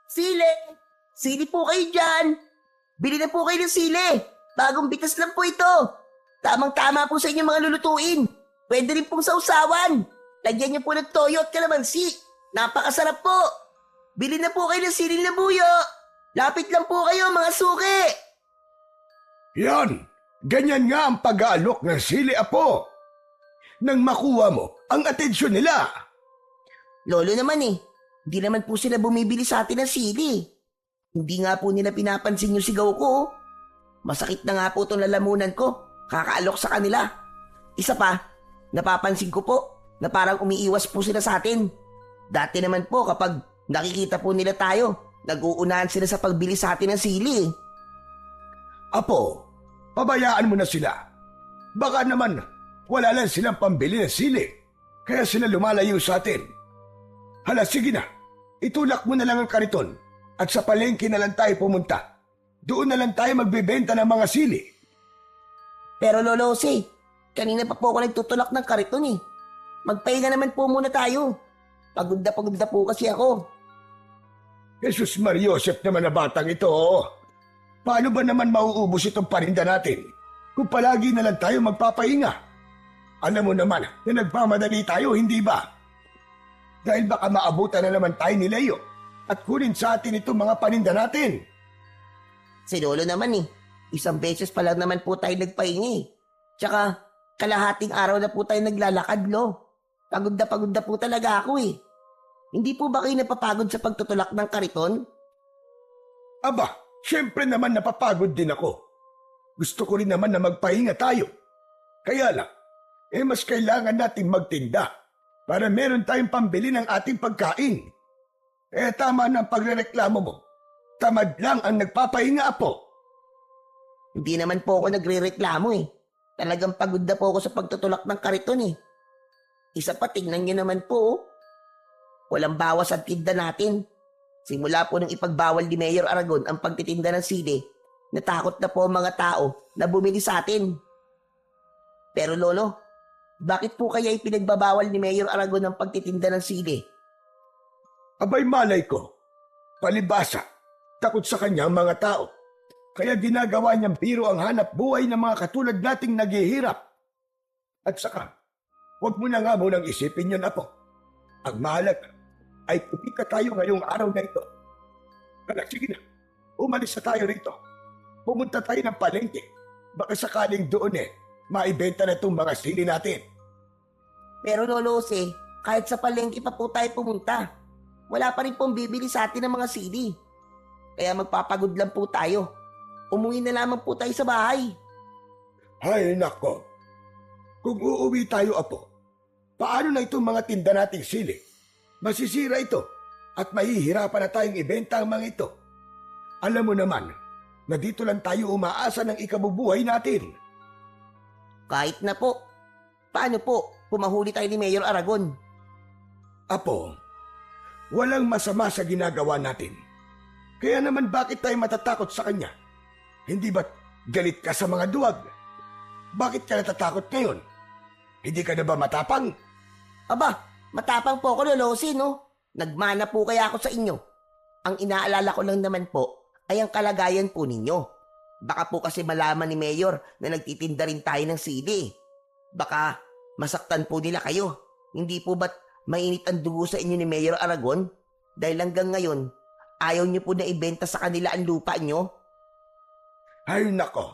Sili! Sili po kayo dyan! Bili na po kayo ng sili! Bagong bitas lang po ito! Tamang-tama po sa inyong mga lulutuin! Pwede rin pong sausawan! Lagyan niyo po ng toyo at kalamansi! Napakasarap po! Bili na po kayo ng siling labuyo! Lapit lang po kayo mga suki! Yan! Ganyan nga ang pag-aalok ng sili, apo! Nang makuha mo ang atensyon nila! Lolo naman hindi naman po sila bumibili sa atin ng sili. Hindi nga po nila pinapansin yung sigaw ko. Masakit na nga po itong lalamunan ko. Kakaalok sa kanila. Isa pa, napapansin ko po na parang umiiwas po sila sa atin. Dati naman po kapag nakikita po nila tayo, nag-uunahan sila sa pagbili sa atin ng sili. Apo, pabayaan mo na sila. Baka naman wala lang silang pambili ng sili, kaya sila lumalayo sa atin. Hala, sige na. Itulak mo na lang ang kariton at sa palengke na lang tayo pumunta. Doon na lang tayo magbebenta ng mga sili. Pero Lolo Jose, kanina pa po ako nagtutulak ng kariton Magpahinga naman po muna tayo. Pagod na po kasi ako. Jesus Mariosep naman na batang ito. Paano ba naman mauubos itong parinda natin kung palagi na lang tayo magpapahinga? Alam mo naman na nagmamadali tayo, hindi ba? Dahil baka maabutan na naman tayo ni Leo at kunin sa atin itong mga paninda natin. Si Lolo naman isang beses pa lang naman po tayo nagpahingi. Tsaka kalahating araw na po tayo naglalakad, Lo. Pagod na po talaga ako Hindi po ba kayo napapagod sa pagtutulak ng kariton? Aba, syempre naman napapagod din ako. Gusto ko rin naman na magpahinga tayo. Kaya lang, mas kailangan nating magtinda para meron tayong pambili ng ating pagkain. Tama na ang pagrereklamo mo. Tamad lang ang nagpapahinga, apo. Hindi naman po ako nagrereklamo Talagang pagod na po ako sa pagtutulak ng kariton Isa pa, tingnan niyo naman po Walang bawas ang tinda natin. Simula po nang ipagbawal ni Mayor Aragon ang pagtitinda ng sili, natakot na po ang mga tao na bumili sa atin. Pero Lolo, bakit po kaya ipinagbabawal ni Mayor Aragon ang pagtitinda ng sili? Abay malay ko. Palibasa, takot sa kanya ang mga tao. Kaya ginagawa niyang biro ang hanap buhay ng mga katulad nating naghihirap. At saka, huwag mo na nga munang isipin yun, apo. Ang mahalaga ay pupika tayo ngayong araw na ito. Kaya sige na, umalis na tayo rito. Pumunta tayo ng palengke. Baka sakaling doon maibenta na itong mga sili natin. Pero Lolo Jose, kahit sa palengke pa po tayo pumunta, wala pa rin pong bibili sa atin ng mga sili. Kaya magpapagod lang po tayo. Umuwi na lamang po tayo sa bahay. Hay nako, kung uuwi tayo, apo, paano na itong mga tinda nating sili? Masisira ito at mahihirapan na tayong ibenta ang mga ito. Alam mo naman na dito lang tayo umaasa ng ikabubuhay natin. Kahit na po. Paano po kung mahuli tayo ni Mayor Aragon? Apo, walang masama sa ginagawa natin. Kaya naman bakit tayo matatakot sa kanya? Hindi ba't galit ka sa mga duwag? Bakit ka natatakot ngayon? Hindi ka na ba matapang? Aba, matapang po ako, Lolo Jose, no? Nagmana po kaya ako sa inyo. Ang inaalala ko lang naman po ay ang kalagayan po ninyo. Baka po kasi malaman ni Mayor na nagtitinda rin tayo ng sili. Baka masaktan po nila kayo. Hindi po ba't mainit ang dugo sa inyo ni Mayor Aragon? Dahil hanggang ngayon, ayaw niyo po na ibenta sa kanila ang lupa niyo? Ay nako,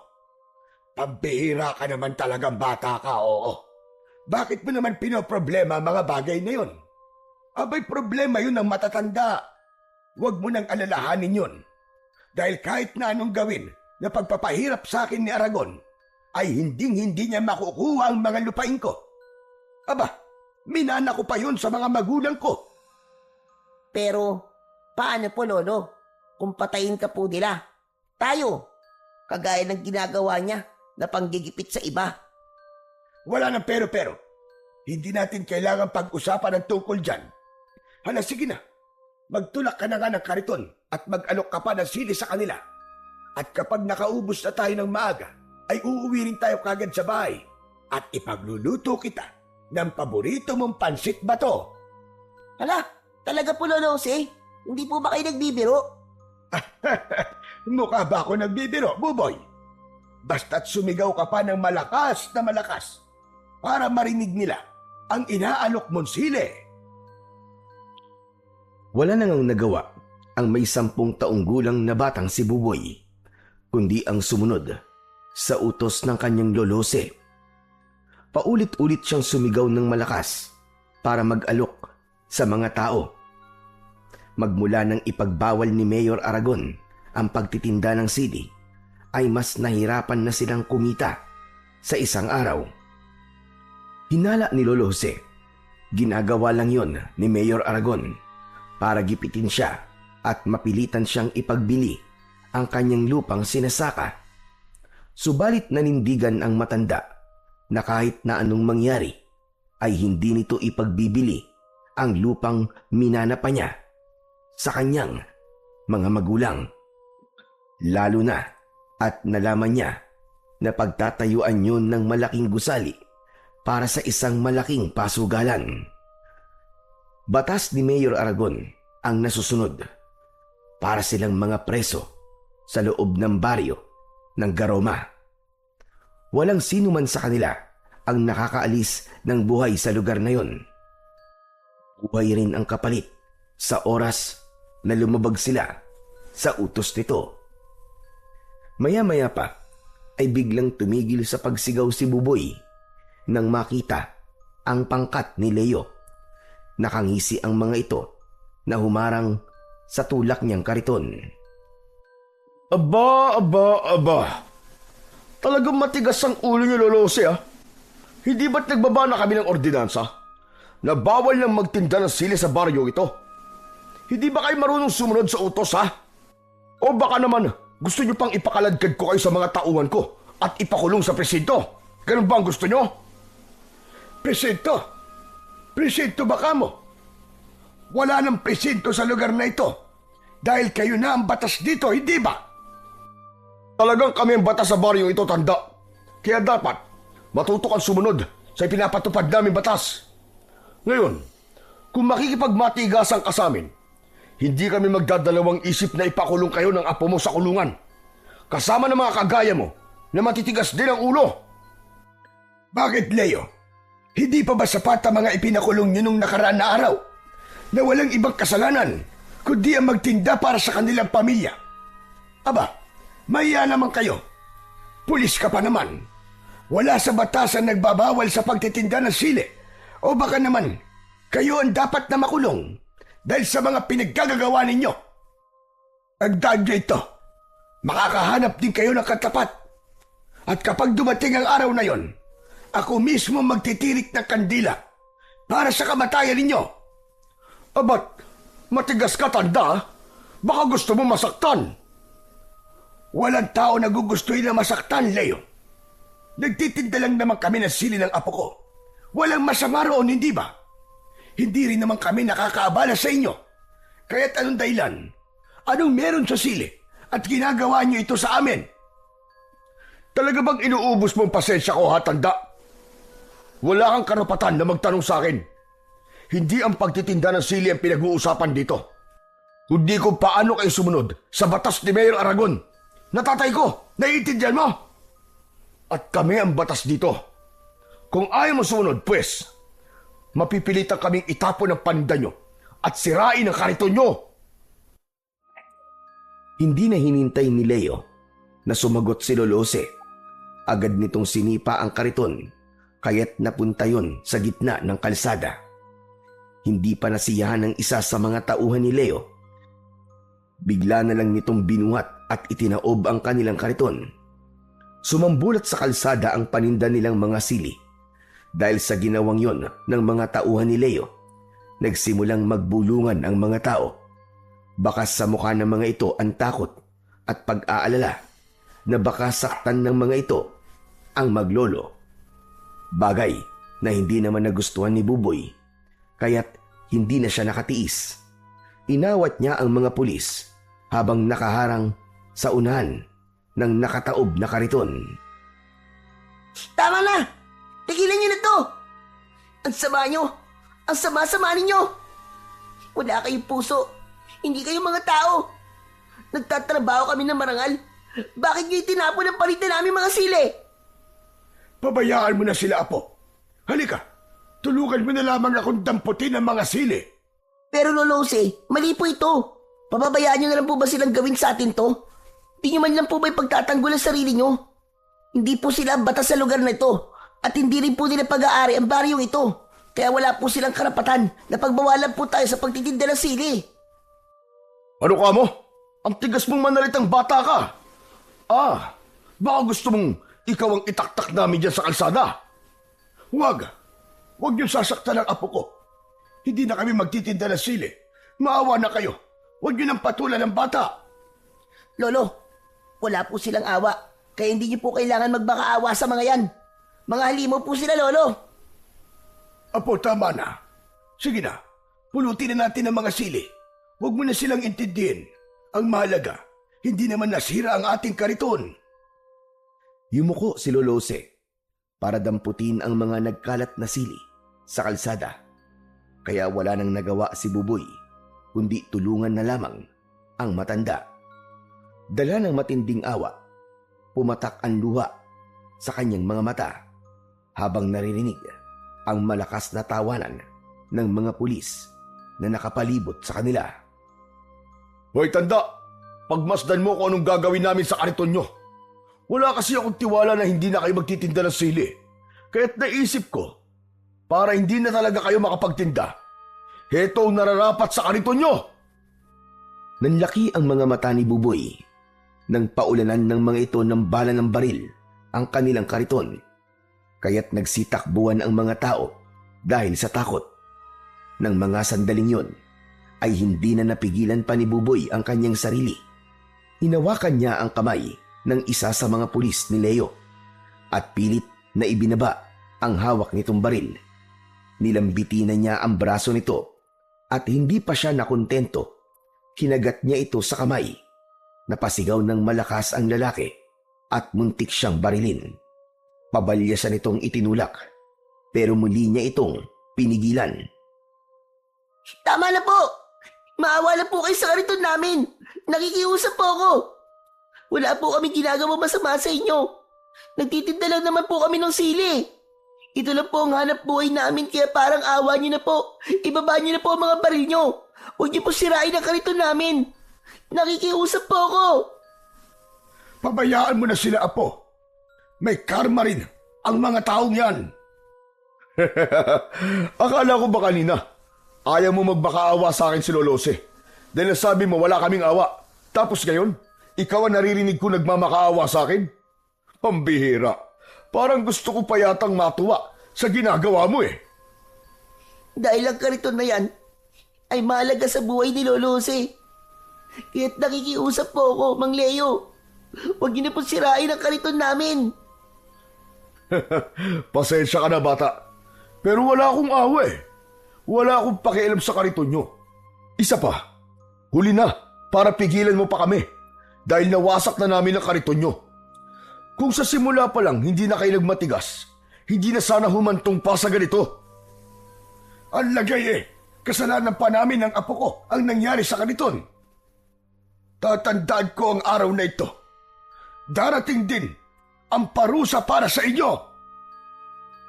pambihira ka naman talagang bata ka, oo. Bakit mo naman pinoproblema ang mga bagay na yun? Abay, problema yun ng matatanda. Huwag mo nang alalahanin yun. Dahil kahit na anong gawin na pagpapahirap sa akin ni Aragon, ay hindi niya makukuha ang mga lupain ko. Aba, minana ko pa yun sa mga magulang ko. Pero, paano po, Lolo? Kung patayin ka po nila, tayo, kagaya ng ginagawa niya na panggigipit sa iba. Wala nang pero. Hindi natin kailangan pag-usapan ng tungkol dyan. Hala, sige na. Magtulak ka na nga ng kariton at mag-alok ka pa ng sili sa kanila. At kapag nakaubos na tayo ng maaga, ay uuwi rin tayo kagad sa bahay at ipagluluto kita ng paborito mong pansit bato. Hala, talaga po, Lolo Jose? Hindi po ba kayo nagbibiro? Mukha ba ako nagbibiro, Buboy? Basta't sumigaw ka pa ng malakas na malakas para marinig nila ang inaalok mong sili. Wala nang nagawa ang may 10 taong gulang na batang si Buboy, kundi ang sumunod sa utos ng kanyang lolose. Paulit-ulit siyang sumigaw ng malakas para mag-alok sa mga tao. Magmula nang ipagbawal ni Mayor Aragon ang pagtitinda ng sili, ay mas nahirapan na silang kumita sa isang araw. Hinala ni Lolo Jose, ginagawa lang yon ni Mayor Aragon para gipitin siya at mapilitan siyang ipagbili ang kanyang lupang sinasaka. Subalit nanindigan ang matanda na kahit na anong mangyari ay hindi nito ipagbibili ang lupang minanapa niya sa kanyang mga magulang. Lalo na at nalaman niya na pagtatayuan yun ng malaking gusali para sa isang malaking pasugalan. Batas ni Mayor Aragon ang nasusunod para silang mga preso sa loob ng baryo ng Garoma. Walang sino man sa kanila ang nakakaalis ng buhay sa lugar na yon. Buhay rin ang kapalit sa oras na lumabag sila sa utos nito. Maya-maya pa ay biglang tumigil sa pagsigaw si Buboy nang makita ang pangkat ni Leo. Nakangisi ang mga ito na humarang sa tulak niyang kariton. Aba! Talagang matigas ang ulo niyo, Lolose, ah. Hindi ba't nagbaba na kami ng ordinansa na bawal lang magtinda ng sili sa baryo ito? Hindi ba kayo marunong sumunod sa utos, ha? O baka naman gusto niyo pang ipakaladkad ko kayo sa mga tauhan ko at ipakulong sa presinto? Ganun ba ang gusto niyo? Presinto? Presinto ba kamo? Wala nang presinto sa lugar na ito dahil kayo na ang batas dito, hindi ba? Talagang kami ang batas sa baryo ito, tanda. Kaya dapat matuto kang sumunod sa ipinapatupad namin batas. Ngayon, kung makikipagmatigasan ka sa amin, hindi kami magdadalawang isip na ipakulong kayo ng apo mo sa kulungan. Kasama ng mga kagaya mo na matitigas din ang ulo. Bakit, Leo? Hindi pa ba sapat ang mga ipinakulong nyo nung nakaraan na araw na walang ibang kasalanan kundi ang magtinda para sa kanilang pamilya? Aba, mahiya naman kayo. Pulis ka pa naman. Wala sa batas ang nagbabawal sa pagtitinda ng sili. O baka naman, kayo ang dapat na makulong dahil sa mga pinaggagawa ninyo. Agdaan nyo ito, makakahanap din kayo ng katapat. At kapag dumating ang araw na yon, ako mismo magtitirik ng kandila para sa kamatayan ninyo. Abat, matigas ka, tanda. Baka gusto mo masaktan. Walang tao na gugustuhin na masaktan, Leo. Nagtitinda lang naman kami ng sili ng apo ko. Walang masama roon, hindi ba? Hindi rin naman kami nakakaabala sa inyo. Kaya't anong dahilan? Anong meron sa sili at ginagawa niyo ito sa amin? Talaga bang inuubos mo ang pasensya ko, ha, tanda? Wala kang karapatan na magtanong sa akin. Hindi ang pagtitinda ng sili ang pinag-uusapan dito. Kundi kung paano kayo sumunod sa batas ni Mayor Aragon. Natatay ko, naiintindihan mo? At kami ang batas dito. Kung ayaw mo sumunod, pues, mapipilitan kaming itapon ang paninda nyo at sirain ang kariton nyo. Hindi na hinintay ni Leo na sumagot si Lolose. Agad nitong sinipa ang kariton, kaya't napunta yon sa gitna ng kalsada. Hindi pa nasiyahan ng isa sa mga tauhan ni Leo. Bigla na lang nitong binuhat at itinaob ang kanilang kariton. Sumambulat sa kalsada ang paninda nilang mga sili. Dahil sa ginawang yon ng mga tauhan ni Leo, nagsimulang magbulungan ang mga tao. Baka sa mukha ng mga ito ang takot at pag-aalala na baka saktan ng mga ito ang maglolo. Bagay na hindi naman nagustuhan ni Buboy, kaya't hindi na siya nakatiis. Inawat niya ang mga pulis habang nakaharang sa unahan ng nakataob na kariton. Tama na! Tigilan niyo na to! Ang sama niyo! Ang sama-sama ninyo! Wala kayong puso Hindi kayo mga tao. Nagtatrabaho kami ng marangal. Bakit niyo itinapon ang palit na namin mga sili? Pabayaan mo na sila, Apo. Halika, tulungan mo na lamang akong damputin ang mga sili. Pero Lolose, mali po ito. Pababayaan niyo na lang po ba silang gawin sa atin to? Di niyo man lang po ba ipagtatanggol ang sarili niyo? Hindi po sila ang batas sa lugar na ito. At hindi rin po nila pag-aari ang baryong ito. Kaya wala po silang karapatan na pagbawalan po tayo sa pagtitinda ng sili. Ano ka mo? Ang tigas mong manalitang bata ka. Baka gusto mong ikaw ang itaktak namin dyan sa kalsada. Huwag niyo sasaktan ang apo ko. Hindi na kami magtitinda ng sili. Maawa na kayo. Huwag niyo nang patulan ng bata. Lolo, wala po silang awa. Kaya hindi niyo po kailangan magbakaawa sa mga yan. Mga halimaw po sila, Lolo. Apo, tama na. Sige na, pulutin na natin ang mga sili. Huwag mo na silang intindihin. Ang mahalaga, hindi naman nasira ang ating kariton. Yumuko si Lolose para damputin ang mga nagkalat na sili sa kalsada. Kaya wala nang nagawa si Buboy, kundi tulungan na lamang ang matanda. Dala ng matinding awa, pumatak ang luha sa kanyang mga mata habang naririnig ang malakas na tawanan ng mga pulis na nakapalibot sa kanila. Hoy tanda, pagmasdan mo kung anong gagawin namin sa kariton nyo. Wala kasi akong tiwala na hindi na kayo magtitinda ng sili. Kaya't naisip ko, para hindi na talaga kayo makapagtinda, heto ang nararapat sa kariton nyo. Nanlaki ang mga mata ni Buboy nang paulanan ng mga ito ng bala ng baril ang kanilang kariton. Kaya't nagsitakbuhan ang mga tao dahil sa takot. Nang mga sandaling yon, ay hindi na napigilan pa ni Buboy ang kanyang sarili. Hinawakan niya ang kamay ng isa sa mga pulis ni Leo at pilit na ibinaba ang hawak nitong baril. Nilambiti na niya ang braso nito at hindi pa siya nakontento. Kinagat niya ito sa kamay. Napasigaw ng malakas ang lalaki at muntik siyang barilin. Pabalyasan itong itinulak pero muli niya itong pinigilan. Tama na po! Maawa na po kayo sa kariton namin. Nakikiusap po ako. Wala po kami ginagawa masama sa inyo. Nagtitinda lang naman po kami ng sili. Ito lang po ang hanap buhay namin kaya parang awa niyo na po. Ibaba niyo na po ang mga baril niyo. Huwag niyo po sirain ang kariton namin. Nakikiusap po ako. Pabayaan mo na sila, Apo. May karma rin ang mga taong yan. Akala ko ba kanina, ayaw mo magmakaawa sa akin si Lolose. Dahil nasabi mo wala kaming awa. Tapos ngayon, ikaw ang naririnig ko nagmamakaawa sa akin? Pambihira. Parang gusto ko pa yatang matuwa sa ginagawa mo eh. Dahil ang kariton na yan ay mahalaga sa buhay ni Lolose. Kaya't nakikiusap po ako, Mang Leo. Huwag niyo na po sirain ang kariton namin. Pasensya ka na, bata. Pero wala akong awa eh. Wala akong pakialam sa kariton nyo. Isa pa, huli na para pigilan mo pa kami dahil nawasak na namin ang kariton nyo. Kung sa simula pa lang hindi na kayo nagmatigas, hindi na sana humantong pa sa ganito. Ang lagay eh, kasalanan pa namin ng apo ko ang nangyari sa kariton. Tatandaan ko ang araw na ito. Darating din ang parusa para sa inyo.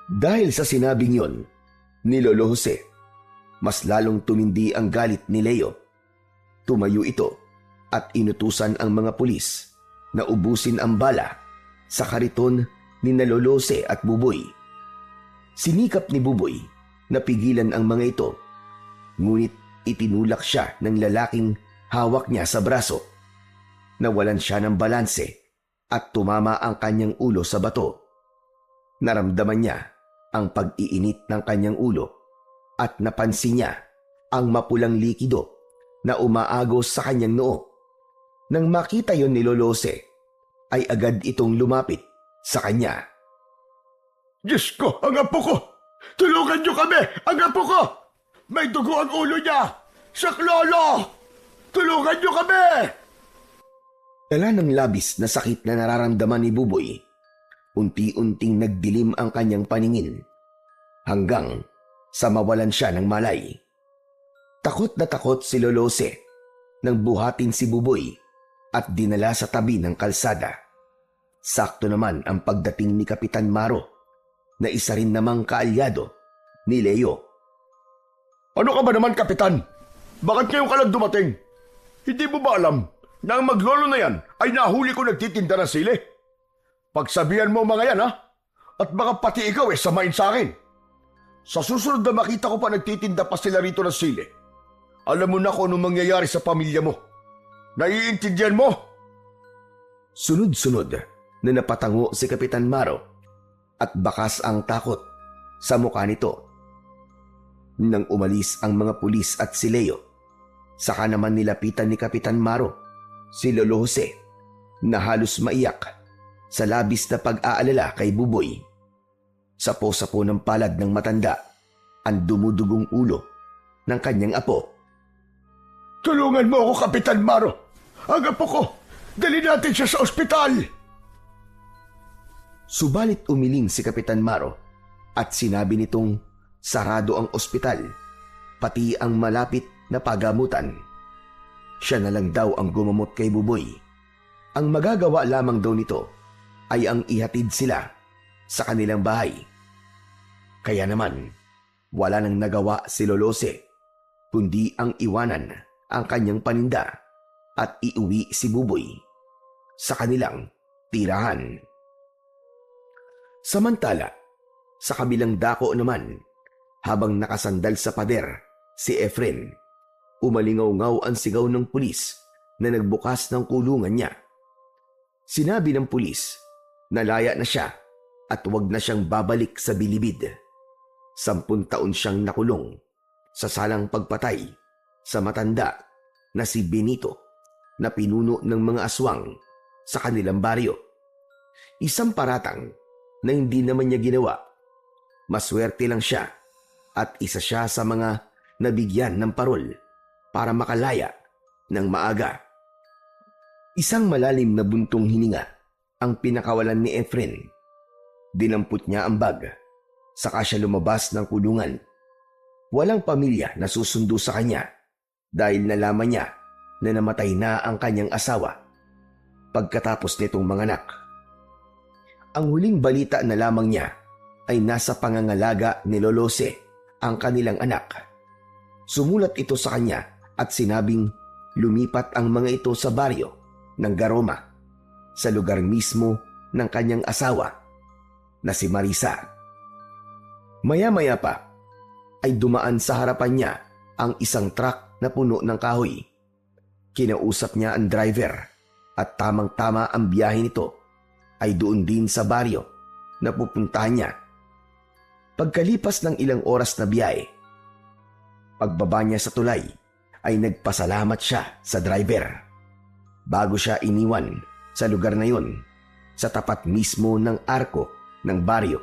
Dahil sa sinabing yon ni Lolo Jose, mas lalong tumindi ang galit ni Leo. Tumayo ito at inutusan ang mga pulis na ubusin ang bala sa kariton ni Lolo Jose at Buboy. Sinikap ni Buboy na pigilan ang mga ito, ngunit itinulak siya ng lalaking hawak niya sa braso. Nawalan siya ng balanse at tumama ang kanyang ulo sa bato. Naramdaman niya ang pag-iinit ng kanyang ulo at napansin niya ang mapulang likido na umaagos sa kanyang noo. Nang makita yon ni Lolo Jose, ay agad itong lumapit sa kanya. Diyos ko, ang apo ko! Tulungan niyo kami! Ang apo ko! May dugo ang ulo niya! Saklolo! Tulungan niyo kami! Dala ng labis na sakit na nararamdaman ni Buboy, unti-unting nagdilim ang kanyang paningin hanggang sa mawalan siya ng malay. Takot na takot si Lolo Jose nang buhatin si Buboy at dinala sa tabi ng kalsada. Sakto naman ang pagdating ni Kapitan Maro na isa rin namang kaalyado ni Leo. Ano ka ba naman, Kapitan? Bakit ngayon ka lang dumating? Hindi mo ba alam na ang maglolo na yan ay nahuli ko nagtitinda ng sili? Pagsabihan mo mga yan, ha? At baka pati ikaw samain sa akin. Sa susunod na makita ko pa nagtitinda pa sila rito ng sili, alam mo na kung anong mangyayari sa pamilya mo. Naiintindihan mo? Sunod-sunod na napatango si Kapitan Maro at bakas ang takot sa mukha nito. Nang umalis ang mga pulis at si Leo, saka naman nilapitan ni Kapitan Maro si Lolo Jose na halos maiyak sa labis na pag-aalala kay Buboy. Sapo-sapo ng palad ng matanda ang dumudugong ulo ng kanyang apo. Tulungan mo ako, Kapitan Maro. Ang apo ko, dali natin siya sa ospital. Subalit umiling si Kapitan Maro at sinabi nitong sarado ang ospital, pati ang malapit na pagamutan. Siya na lang daw ang gumamot kay Buboy. Ang magagawa lamang daw nito ay ang ihatid sila sa kanilang bahay. Kaya naman, wala nang nagawa si Lolose, kundi ang iwanan ang kanyang paninda at iuwi si Buboy sa kanilang tirahan. Samantala, sa kabilang dako naman, habang nakasandal sa pader si Efren, umalingaw-ngaw ang sigaw ng pulis na nagbukas ng kulungan niya. Sinabi ng pulis na laya na siya at huwag na siyang babalik sa bilibid. 10 taon siyang nakulong sa salang pagpatay sa matanda na si Benito na pinuno ng mga aswang sa kanilang baryo. Isang paratang na hindi naman niya ginawa. Maswerte lang siya at isa siya sa mga nabigyan ng parol para makalaya ng maaga. Isang malalim na buntong hininga ang pinakawalan ni Efren. Dinampot niya ang bag, saka siya lumabas ng kulungan. Walang pamilya na susundo sa kanya dahil nalaman niya na namatay na ang kanyang asawa pagkatapos nitong manganak. Ang huling balita na lamang niya ay nasa pangangalaga ni Lolose ang kanilang anak. Sumulat ito sa kanya at sinabing lumipat ang mga ito sa baryo ng Garoma, sa lugar mismo ng kanyang asawa na si Marisa. Maya-maya pa ay dumaan sa harapan niya ang isang truck na puno ng kahoy. Kinausap niya ang driver at tamang-tama ang biyahe nito ay doon din sa baryo na pupuntahan niya. Pagkalipas ng ilang oras na biyahe, pagbaba niya sa tulay ay nagpasalamat siya sa driver bago siya iniwan sa lugar na yon sa tapat mismo ng arko ng baryo.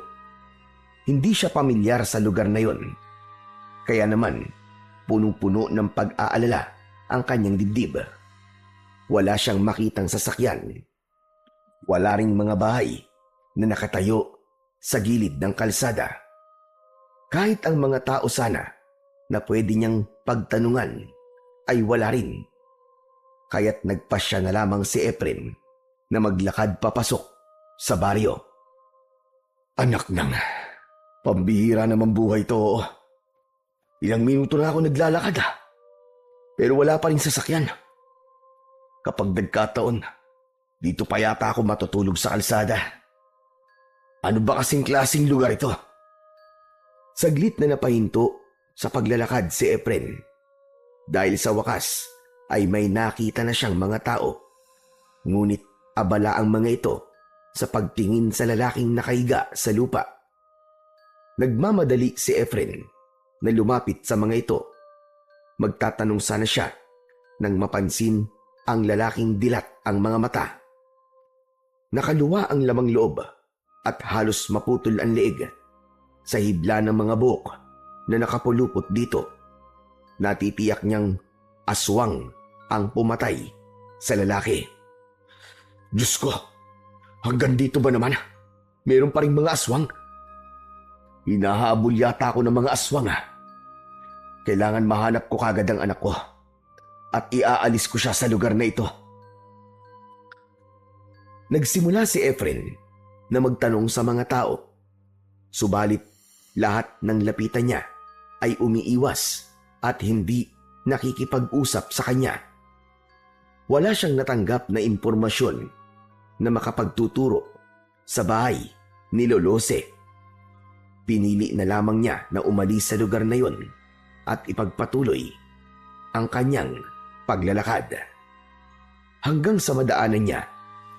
Hindi siya pamilyar sa lugar na yon, kaya naman punong-puno ng pag-aalala ang kanyang dibdib. Wala siyang makitang sasakyan. Wala ring mga bahay na nakatayo sa gilid ng kalsada. Kahit ang mga tao sana na pwede niyang pagtanungan ay wala rin. Kaya't nagpasya na lamang si Efren na maglakad papasok sa baryo. Anak nang, pambihira naman buhay to. Ilang minuto na ako naglalakad pero wala pa rin sasakyan. Kapag nagkataon, dito pa yata ako matutulog sa kalsada. Ano ba kasing klaseng lugar ito? Saglit na napahinto sa paglalakad si Efren dahil sa wakas ay may nakita na siyang mga tao. Ngunit abala ang mga ito sa pagtingin sa lalaking nakahiga sa lupa. Nagmamadali si Efren na lumapit sa mga ito. Magtatanong sana siya nang mapansin ang lalaking dilat ang mga mata. Nakaluwa ang lamang loob at halos maputol ang leeg sa hibla ng mga buhok na nakapulupot dito. Natitiyak niyang aswang ang pumatay sa lalaki. Diyos ko, hanggang dito ba naman? Meron pa rin mga aswang? Hinahabol yata ako ng mga aswang. Kailangan mahanap ko kagad ang anak ko. at iaalis ko siya sa lugar na ito. Nagsimula si Efren na magtanong sa mga tao. Subalit lahat ng lapitan niya ay umiiwas at hindi nakikipag-usap sa kanya. Wala siyang natanggap na impormasyon na makapagtuturo sa bahay ni Lolose. Pinili na lamang niya na umalis sa lugar na yon at ipagpatuloy ang kanyang paglalakad. Hanggang sa madaanan niya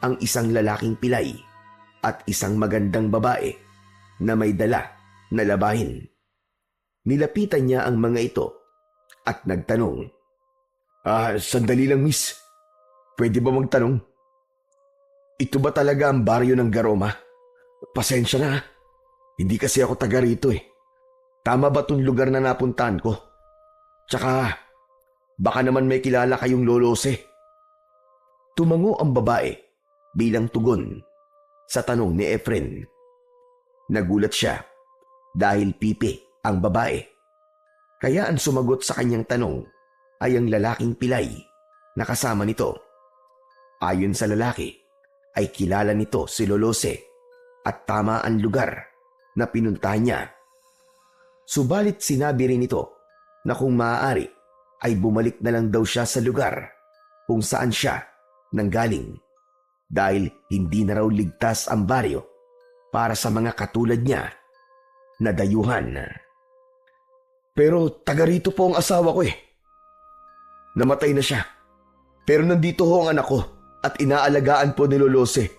ang isang lalaking pilay at isang magandang babae na may dala na labahin. Nilapitan niya ang mga ito at nagtanong, Sandali lang miss. Pwede ba magtanong? Ito ba talaga ang baryo ng Garoma? Pasensya na. Hindi kasi ako taga rito eh. Tama ba tong lugar na napuntahan ko? Tsaka, baka naman may kilala kayong Lolose. Tumango ang babae bilang tugon sa tanong ni Efren. Nagulat siya dahil pipi ang babae. Kaya ang sumagot sa kanyang tanong ay ang lalaking pilay na kasama nito. Ayon sa lalaki, ay kilala nito si Lolose at tama ang lugar na pinuntahan niya. Subalit sinabi rin nito na kung maaari ay bumalik na lang daw siya sa lugar kung saan siya nanggaling dahil hindi na raw ligtas ang baryo para sa mga katulad niya na dayuhan. Pero taga rito po ang asawa ko eh. Namatay na siya. Pero nandito ho ang anak ko at inaalagaan po ni Lolose.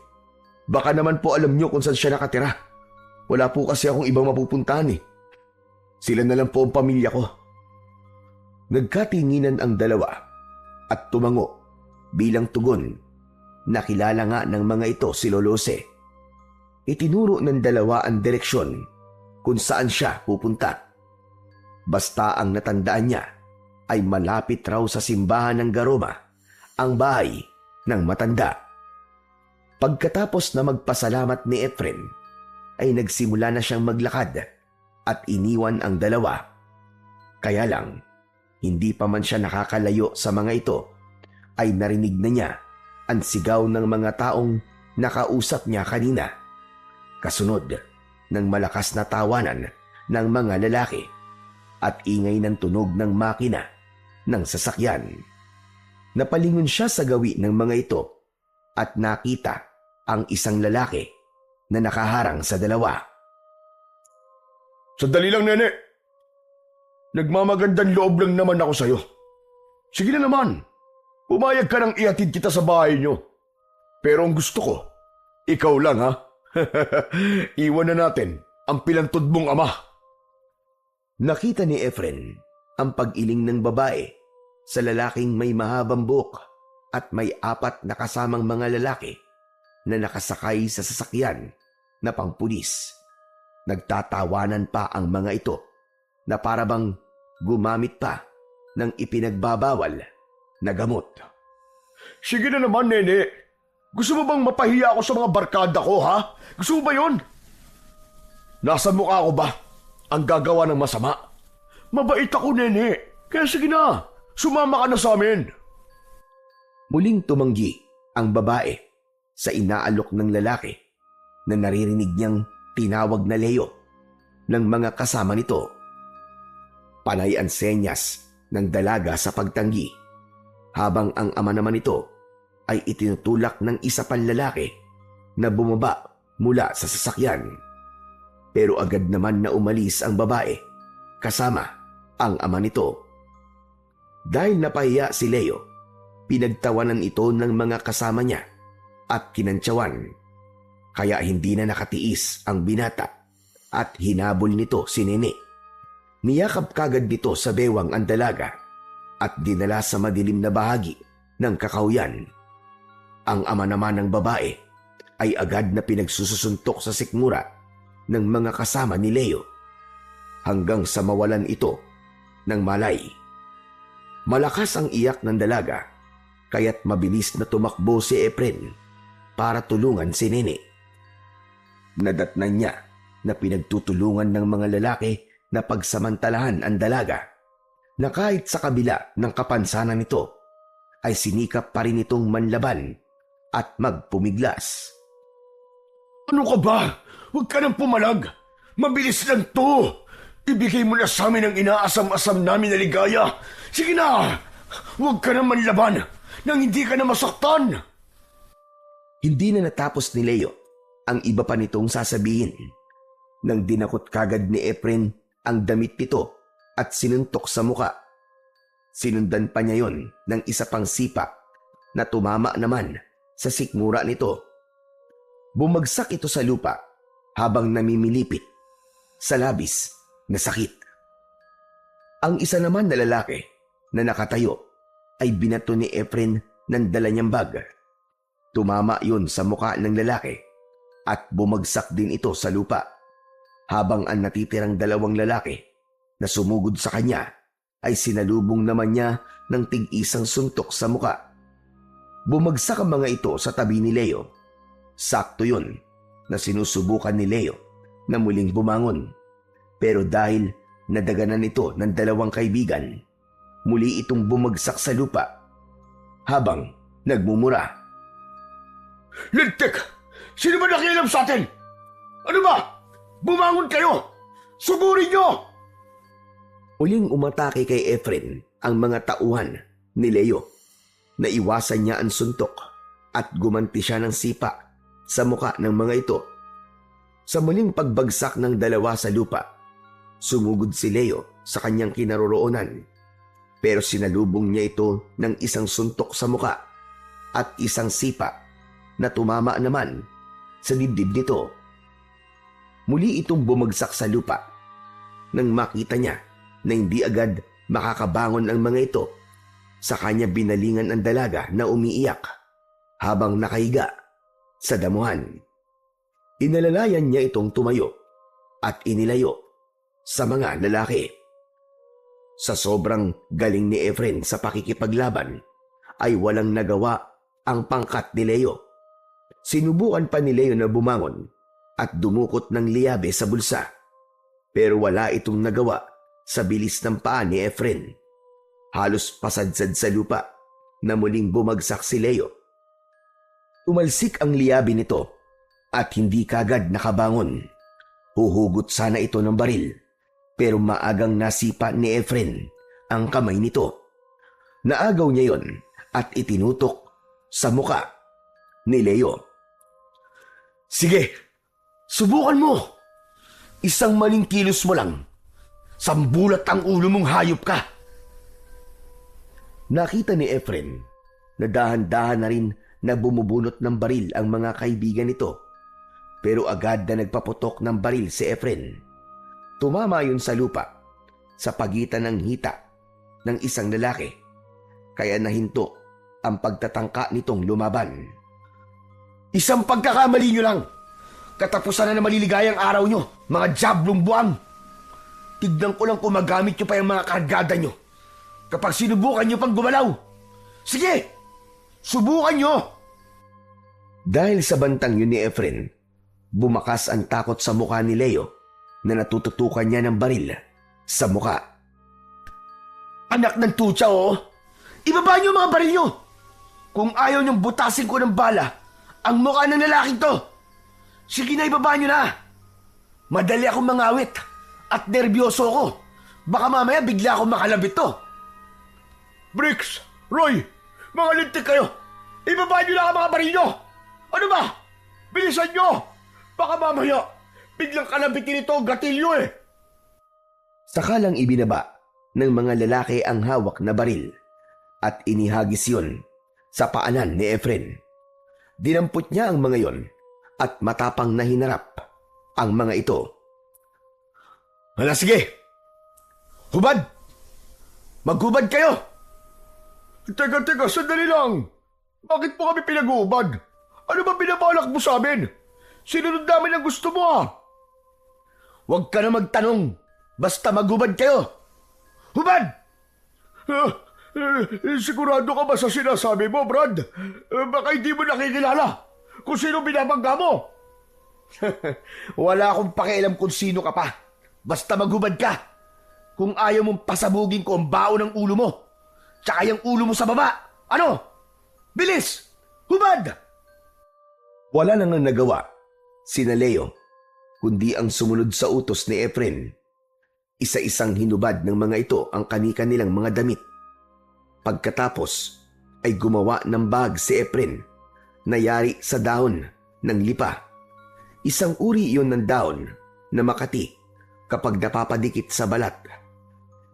Baka naman po alam niyo kung saan siya nakatira. Wala po kasi akong ibang mapupuntahan eh. Sila na lang po ang pamilya ko. Nagkatinginan ang dalawa at tumango bilang tugon. Nakilala nga ng mga ito si Lolose. Itinuro ng dalawa ang direksyon kung saan siya pupunta. Basta ang natandaan niya ay malapit raw sa simbahan ng Garoma, ang bahay ng matanda. Pagkatapos na magpasalamat ni Efren, ay nagsimula na siyang maglakad at iniwan ang dalawa. Kaya lang, hindi pa man siya nakakalayo sa mga ito, ay narinig na niya ang sigaw ng mga taong nakausap niya kanina. Kasunod ng malakas na tawanan ng mga lalaki at ingay ng tunog ng makina ng sasakyan. Napalingon siya sa gawi ng mga ito at nakita ang isang lalaki na nakaharang sa dalawa. Sandali lang, nene. Nagmamagandang loob lang naman ako sa'yo. Sige na naman. Pumayag ka nang ihatid kita sa bahay niyo. Pero ang gusto ko, ikaw lang ha. Iwan na natin ang pilantod mong ama. Nakita ni Efren ang pag-iling ng babae sa lalaking may mahabang buhok at may 4 na kasamang mga lalaki na nakasakay sa sasakyan na pangpulis. Nagtatawanan pa ang mga ito na parabang gumamit pa ng ipinagbabawal na gamot. Sige na naman, nene. Gusto mo bang mapahiya ako sa mga barkada ko, ha? Gusto mo ba yun? Nasa mukha ko ba ang gagawa ng masama? Mabait ako, nene. Kaya sige na, sumama ka na sa amin. Muling tumanggi ang babae sa inaalok ng lalaki na naririnig niyang tinawag na Leo ng mga kasama nito. Panay ang senyas ng dalaga sa pagtanggi, habang ang ama naman nito ay itinutulak ng isa pang lalaki na bumaba mula sa sasakyan. Pero agad naman na umalis ang babae kasama ang ama nito. Dahil napahiya si Leo, pinagtawanan ito ng mga kasama niya at kinantsawan. Kaya hindi na nakatiis ang binata at hinabol nito si Nene. Niyakap kagad nito sa bewang ang dalaga at dinala sa madilim na bahagi ng kakawyan. Ang ama naman ng babae ay agad na pinagsusuntok sa sikmura ng mga kasama ni Leo hanggang sa mawalan ito ng malay. Malakas ang iyak ng dalaga kaya't mabilis na tumakbo si Efren para tulungan si Nene. Nadatnan niya na pinagtutulungan ng mga lalaki na pagsamantalahan ang dalaga na kahit sa kabila ng kapansanan nito ay sinikap pa rin itong manlaban at magpumiglas. Ano ka ba? Huwag ka nang pumalag. Mabilis lang to. Ibigay mo na sa amin ang inaasam-asam namin na ligaya. Sige na! Huwag ka nang manlaban nang hindi ka na masaktan. Hindi na natapos ni Leo ang iba pa nitong sasabihin nang dinakot kagad ni Efren ang damit nito at sinuntok sa muka. Sinundan pa niya yon ng isa pang sipa na tumama naman sa sikmura nito. Bumagsak ito sa lupa habang namimilipit sa labis na sakit. Ang isa naman na lalaki na nakatayo ay binato ni Efren ng dala niyang bag. Tumama yun sa muka ng lalaki at bumagsak din ito sa lupa, habang ang natitirang dalawang lalaki na sumugod sa kanya ay sinalubong naman niya ng tig-isang suntok sa muka. Bumagsak ang mga ito sa tabi ni Leo. Sakto yun na sinusubukan ni Leo na muling bumangon. Pero dahil nadaganan ito ng dalawang kaibigan, muli itong bumagsak sa lupa habang nagmumura. Lintik! Sino ba nakialam sa atin? Ano ba? Bumangon kayo! Suburin nyo! Uling umatake kay Efren ang mga tauhan ni Leo. Naiwasan niya ang suntok at gumanti siya ng sipa sa muka ng mga ito. Sa muling pagbagsak ng dalawa sa lupa, sumugod si Leo sa kanyang kinaroroonan, pero sinalubong niya ito ng isang suntok sa muka at isang sipa na tumama naman sa dibdib nito. Muli itong bumagsak sa lupa nang makita niya na hindi agad makakabangon ang mga ito. Sa kanya binalingan ang dalaga na umiiyak habang nakahiga sa damuhan. Inalalayan niya itong tumayo at inilayo sa mga lalaki. Sa sobrang galing ni Efren sa pakikipaglaban ay walang nagawa ang pangkat ni Leo. Sinubukan pa ni Leo na bumangon at dumukot ng liyabe sa bulsa, pero wala itong nagawa sa bilis ng paa ni Efren. Halos pasadsad sa lupa na muling bumagsak si Leo. Umalsik ang liyabe nito at hindi kagad nakabangon. Huhugot sana ito ng baril, pero maagang nasipa ni Efren ang kamay nito. Naagaw niya yon at itinutok sa muka ni Leo. Sige, subukan mo. Isang maling kilos mo lang, sambulat ang ulo mong hayop ka. Nakita ni Efren na dahan-dahan na rin na bumubunot ng baril ang mga kaibigan nito, pero agad na nagpaputok ng baril si Efren. Tumama yun sa lupa sa pagitan ng hita ng isang lalaki, kaya nahinto ang pagtatangka nitong lumaban. Isang pagkakamali nyo lang. Katapusan na maliligayang araw nyo, mga jablong buwang. Tignan ko lang kung magamit nyo pa yung mga kargada nyo kapag sinubukan nyo pang gumalaw. Sige, subukan nyo! Dahil sa bantang yun ni Efren, bumakas ang takot sa mukha ni Leo na natututukan niya ng baril sa mukha. Anak ng tutsa, oh! Ibaba nyo mga baril nyo! Kung ayaw nyong butasin ko ng bala ang mukha ng lalaking to, sige na, ibaba nyo na! Madali akong mangawit at nervyoso ako. Baka mamaya bigla akong makalabit to. Bricks! Roy! Mga lintik kayo! Ibaba nyo na ang mga baril nyo! Ano ba? Bilisan nyo! Baka mamaya biglang kalabitin ito ang gatilyo eh! Sakalang ibinaba ng mga lalaki ang hawak na baril at inihagis yun sa paanan ni Efren. Dinampot niya ang mga yon at matapang na hinarap ang mga ito. Hala, sige! Hubad! Maghubad kayo! Teka, sandali lang! Bakit po kami pinag-uubad? Ano ba pinabalak mo sa amin? Sinunod namin ang gusto mo ah! Huwag ka na magtanong! Basta maghubad kayo! Hubad! Sigurado ka ba sa sinasabi mo, Brad? Baka hindi mo nakikilala kung sino binabangga mo. Wala akong pakialam kung sino ka pa. Basta maghubad ka. Kung ayaw mong pasabugin ko ang bao ng ulo mo, tsaka yung ulo mo sa baba, Ano? Bilis! Hubad! Wala nang nagawa sina Leo, kundi ang sumunod sa utos ni Efren. Isa-isang hinubad ng mga ito ang kani-kanilang mga damit. Pagkatapos ay gumawa ng bag si Efren na yari sa dahon ng lipa. Isang uri iyon ng dahon na makati kapag napapadikit sa balat.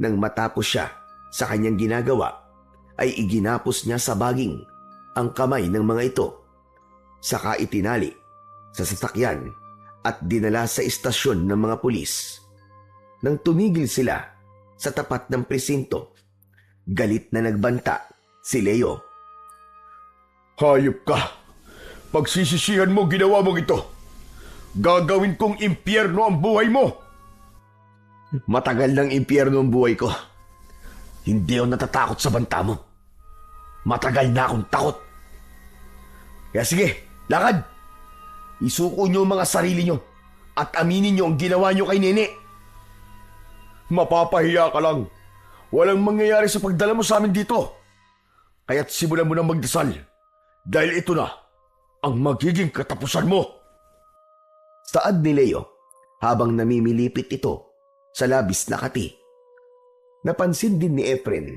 Nang matapos siya sa kanyang ginagawa, ay iginapos niya sa baging ang kamay ng mga ito. Saka itinali sa sasakyan at dinala sa istasyon ng mga pulis. Nang tumigil sila sa tapat ng presinto, galit na nagbanta si Leo. Hayop ka! Pagsisisihan mo ginawa mong ito. Gagawin kong impyerno ang buhay mo! Matagal ng impyerno ang buhay ko. Hindi ako natatakot sa banta mo. Matagal na akong takot. Kaya sige, lakad! Isuko niyo ang mga sarili niyo at aminin niyo ang ginawa niyo kay Nene. Mapapahiya ka lang. Walang mangyayari sa pagdala mo sa amin dito. Kaya't simulan mo na magdasal. Dahil ito na ang magiging katapusan mo. Saad ni Leo habang namimilipit ito sa labis na kati. Napansin din ni Efren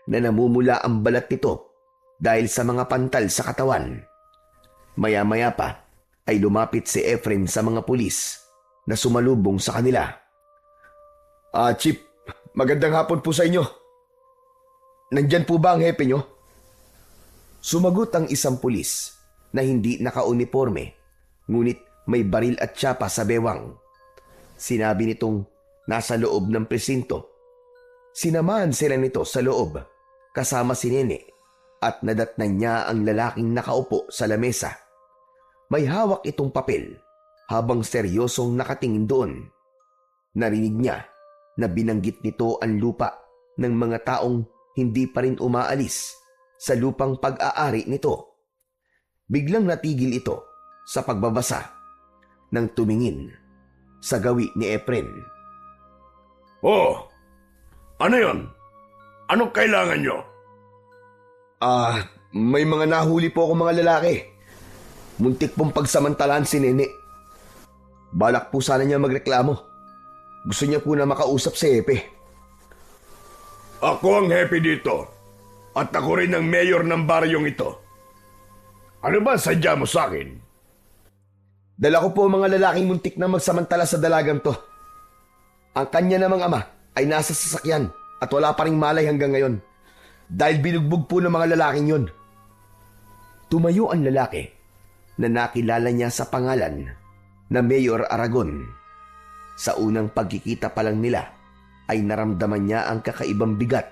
na namumula ang balat nito dahil sa mga pantal sa katawan. Maya-maya pa ay lumapit si Efren sa mga pulis na sumalubong sa kanila. Chief, magandang hapon po sa inyo. Nandyan po ba ang hepe nyo? Sumagot ang isang pulis na hindi naka-uniforme, ngunit may baril at tsapa sa bewang. Sinabi nitong nasa loob ng presinto. Sinamahan sila nito sa loob kasama si Nene at nadatnan niya ang lalaking nakaupo sa lamesa. May hawak itong papel habang seryosong nakatingin doon. Narinig niya na binanggit nito ang lupa ng mga taong hindi pa rin umaalis sa lupang pag-aari nito. Biglang natigil ito sa pagbabasa nang tumingin sa gawi ni Efren. Oh, ano yon? Anong kailangan nyo? May mga nahuli po ako mga lalaki. Muntik pong pagsamantalaan si Nene. Balak po sana niya magreklamo. Gusto niya po na makausap si Hepe. Ako ang hepe dito. At ako rin ang mayor ng baryong ito. Ano ba sadya mo sa akin? Dala ko po mga lalaking muntik na magsamantala sa dalagang to. Ang kanya namang ama ay nasa sasakyan at wala pa ring malay hanggang ngayon dahil binugbog po ng mga lalaking yun. Tumayo ang lalaki na nakilala niya sa pangalan na Mayor Aragon. Sa unang pagkikita pa lang nila ay naramdaman niya ang kakaibang bigat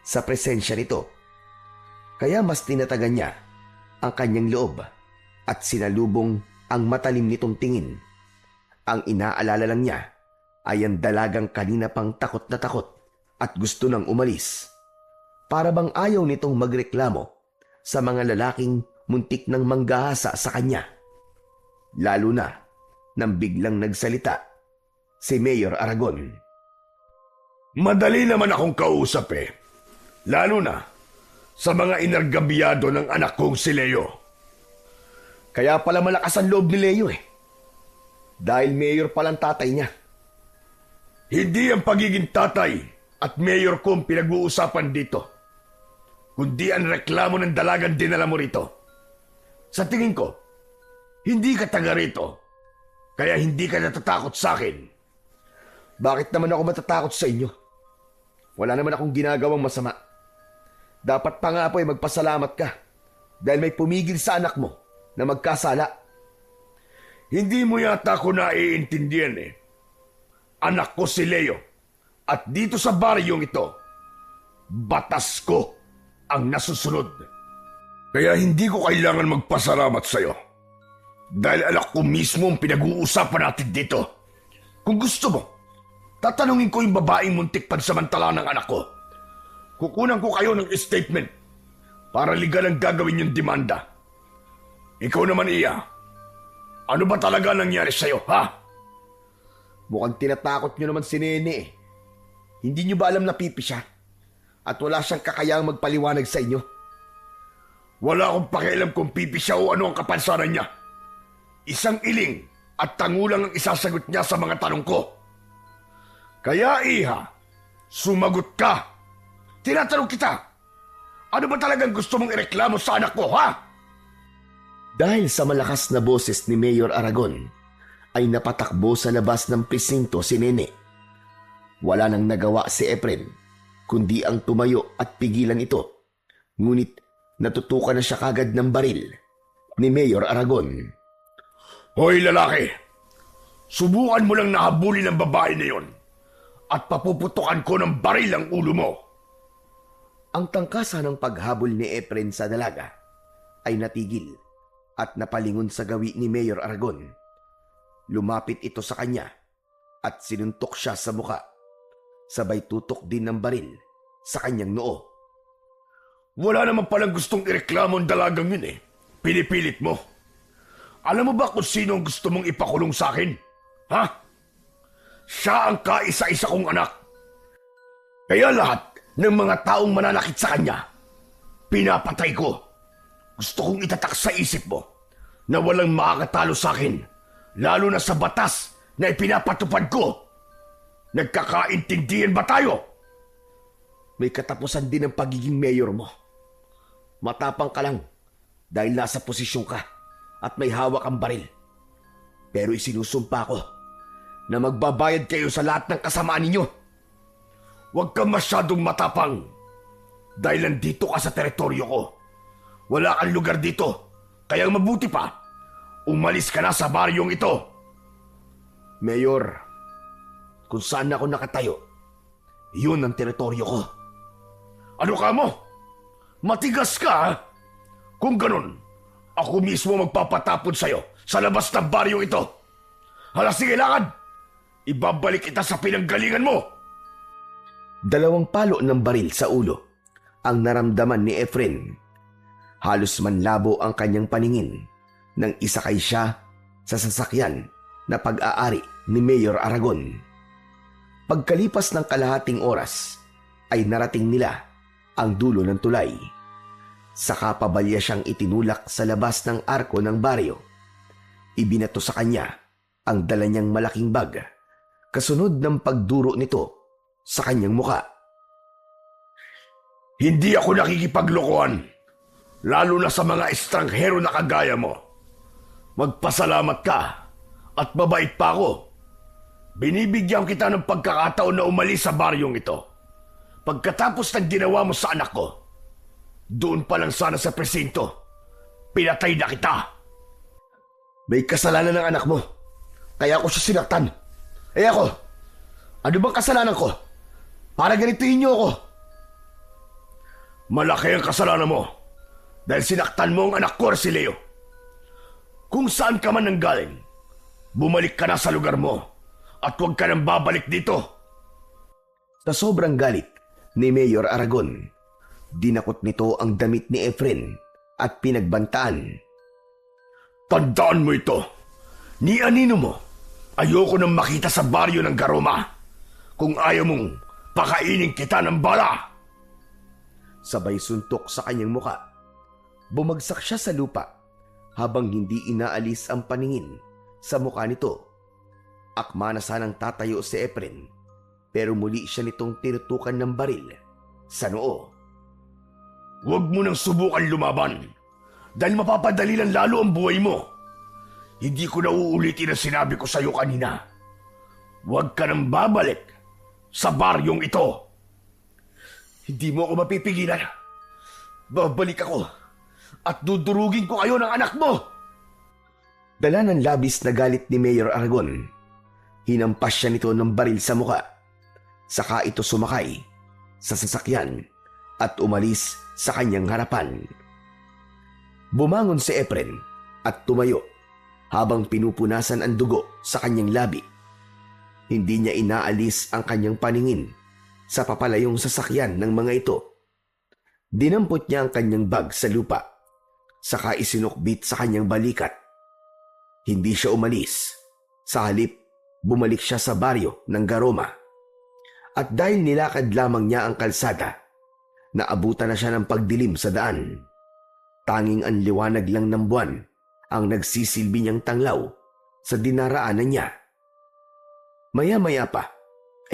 sa presensya nito. Kaya mas tinatagan niya ang kanyang loob at sinalubong ang matalim nitong tingin. Ang inaalala lang niya ay ang dalagang kanina pang takot na takot at gusto nang umalis. Para bang ayaw nitong magreklamo sa mga lalaking muntik ng manggahasa sa kanya. Lalo na nang biglang nagsalita si Mayor Aragon. Madali naman akong kausap eh. Lalo na sa mga inargabyado ng anak kong si Leo. Kaya pala malakas ang loob ni Leo eh. Dahil mayor palang tatay niya. Hindi ang pagiging tatay at mayor ko ang pinag-uusapan dito, kundi ang reklamo ng dalagang dinala mo rito. Sa tingin ko, hindi ka taga rito, kaya hindi ka natatakot sa akin. Bakit naman ako matatakot sa inyo? Wala naman akong ginagawang masama. Dapat pa nga po ay magpasalamat ka dahil may pumigil sa anak mo na magkasala. Hindi mo yata ako naiintindihan eh. Anak ko si Leo at dito sa baryong ito, batas ko ang nasusunod. Kaya hindi ko kailangan magpasalamat sa'yo dahil anak ko mismo ang pinag-uusapan natin dito. Kung gusto mo, tatanungin ko yung babaeng muntik pansamantala ng anak ko. Kukunan ko kayo ng statement para legal ang gagawin yung demanda. Ikaw naman, Iya. Ano ba talaga nangyari sa'yo, ha? Mukhang tinatakot nyo naman si Nene eh. Hindi nyo ba alam na pipi siya? At wala siyang kakayang magpaliwanag sa inyo? Wala akong pakialam kung pipi siya o ano ang kapansanan niya. Isang iling at tangulang ang isasagot niya sa mga tanong ko. Kaya iha, sumagot ka. Tinatanong kita, ano ba talagang gusto mong ireklamo sa anak ko, ha? Dahil sa malakas na boses ni Mayor Aragon, ay napatakbo sa labas ng presinto si Nene. Wala nang nagawa si Efren, kundi ang tumayo at pigilan ito. Ngunit natutukan na siya kagad ng baril ni Mayor Aragon. Hoy lalaki, subukan mo lang nahabulin ang babae na yon at papuputukan ko ng baril ang ulo mo. Ang tangkasa ng paghabol ni Efren sa dalaga ay natigil at napalingon sa gawi ni Mayor Aragon. Lumapit ito sa kanya at sinuntok siya sa muka. Sabay tutok din ng baril sa kanyang noo. Wala naman palang gustong ireklamo ang dalagang yun eh. Pinipilit mo. Alam mo ba kung sino ang gusto mong ipakulong sa akin? Ha? Siya ang kaisa-isa kong anak. Kaya lahat ng mga taong mananakit sa kanya, pinapatay ko. Gusto kong itatak sa isip mo na walang makakatalo sa akin, lalo na sa batas na ipinapatupad ko. Nagkakaintindihan ba tayo? May katapusan din ang pagiging mayor mo. Matapang ka lang dahil nasa posisyon ka at may hawak ang baril. Pero isinusumpa ko na magbabayad kayo sa lahat ng kasamaan ninyo. Huwag kang masyadong matapang dahil nandito ka sa teritoryo ko. Wala kang lugar dito, kaya mabuti pa, umalis ka na sa baryong ito. Mayor, kung saan ako nakatayo, yun ang teritoryo ko. Ano ka mo? Matigas ka, ha? Kung ganun, ako mismo magpapatapon sa'yo sa labas ng baryong ito. Hala, sige, lakad! Ibabalik kita sa pinanggalingan mo! 2 palo ng baril sa ulo ang naramdaman ni Efren. Halos manlabo ang kanyang paningin nang isakay siya sa sasakyan na pag-aari ni Mayor Aragon. Pagkalipas ng kalahating oras ay narating nila ang dulo ng tulay. Saka pabalya siyang itinulak sa labas ng arko ng baryo. Ibinato sa kanya ang dala niyang malaking bag, kasunod ng pagduro nito sa kanyang muka. Hindi ako nakikipaglokohan, lalo na sa mga estranghero na kagaya mo. Magpasalamat ka at mabait pa ako. Binibigyan kita ng pagkakataon na umalis sa baryong ito. Pagkatapos ng ginawa mo sa anak ko, doon pa lang sana sa presinto, pinatay na kita. May kasalanan ng anak mo, kaya ako siya sinaktan. Ako, ano bang kasalanan ko? Para ganituhin niyo ako. Malaki ang kasalanan mo dahil sinaktan mo ang anak ko, si Leo. Kung saan ka man nanggaling, bumalik ka na sa lugar mo at huwag ka nang babalik dito. Sa sobrang galit ni Mayor Aragon, dinakot nito ang damit ni Efren at pinagbantaan. Tandaan mo ito. Ni anino mo, ayoko nang makita sa baryo ng Garoma. Kung ayaw mong pakainin kita ng bala. Sabay suntok sa kanyang muka. Bumagsak siya sa lupa habang hindi inaalis ang paningin sa muka nito. Akma na sanang tatayo si Efren, pero muli siya nitong tinutukan ng baril sa noo. Huwag mo nang subukan lumaban dahil mapapadali lang lalo ang buhay mo. Hindi ko na uulitin ang sinabi ko sa iyo kanina. Huwag ka nang babalik sa baryong ito. Hindi mo ako mapipigilan. Babalik ako at dudurugin ko kayo ng anak mo. Dala ng labis na galit ni Mayor Aragon, hinampas siya nito ng baril sa muka. Saka ito sumakay sa sasakyan at umalis sa kanyang harapan. Bumangon si Efren at tumayo habang pinupunasan ang dugo sa kanyang labi. Hindi niya inaalis ang kanyang paningin sa papalayong sasakyan ng mga ito. Dinampot niya ang kanyang bag sa lupa, saka isinukbit sa kanyang balikat. Hindi siya umalis. Sa halip, bumalik siya sa baryo ng Garoma. At dahil nilakad lamang niya ang kalsada, naabutan na siya ng pagdilim sa daan. Tanging ang liwanag lang ng buwan ang nagsisilbi niyang tanglaw sa dinaraanan niya. Maya-maya pa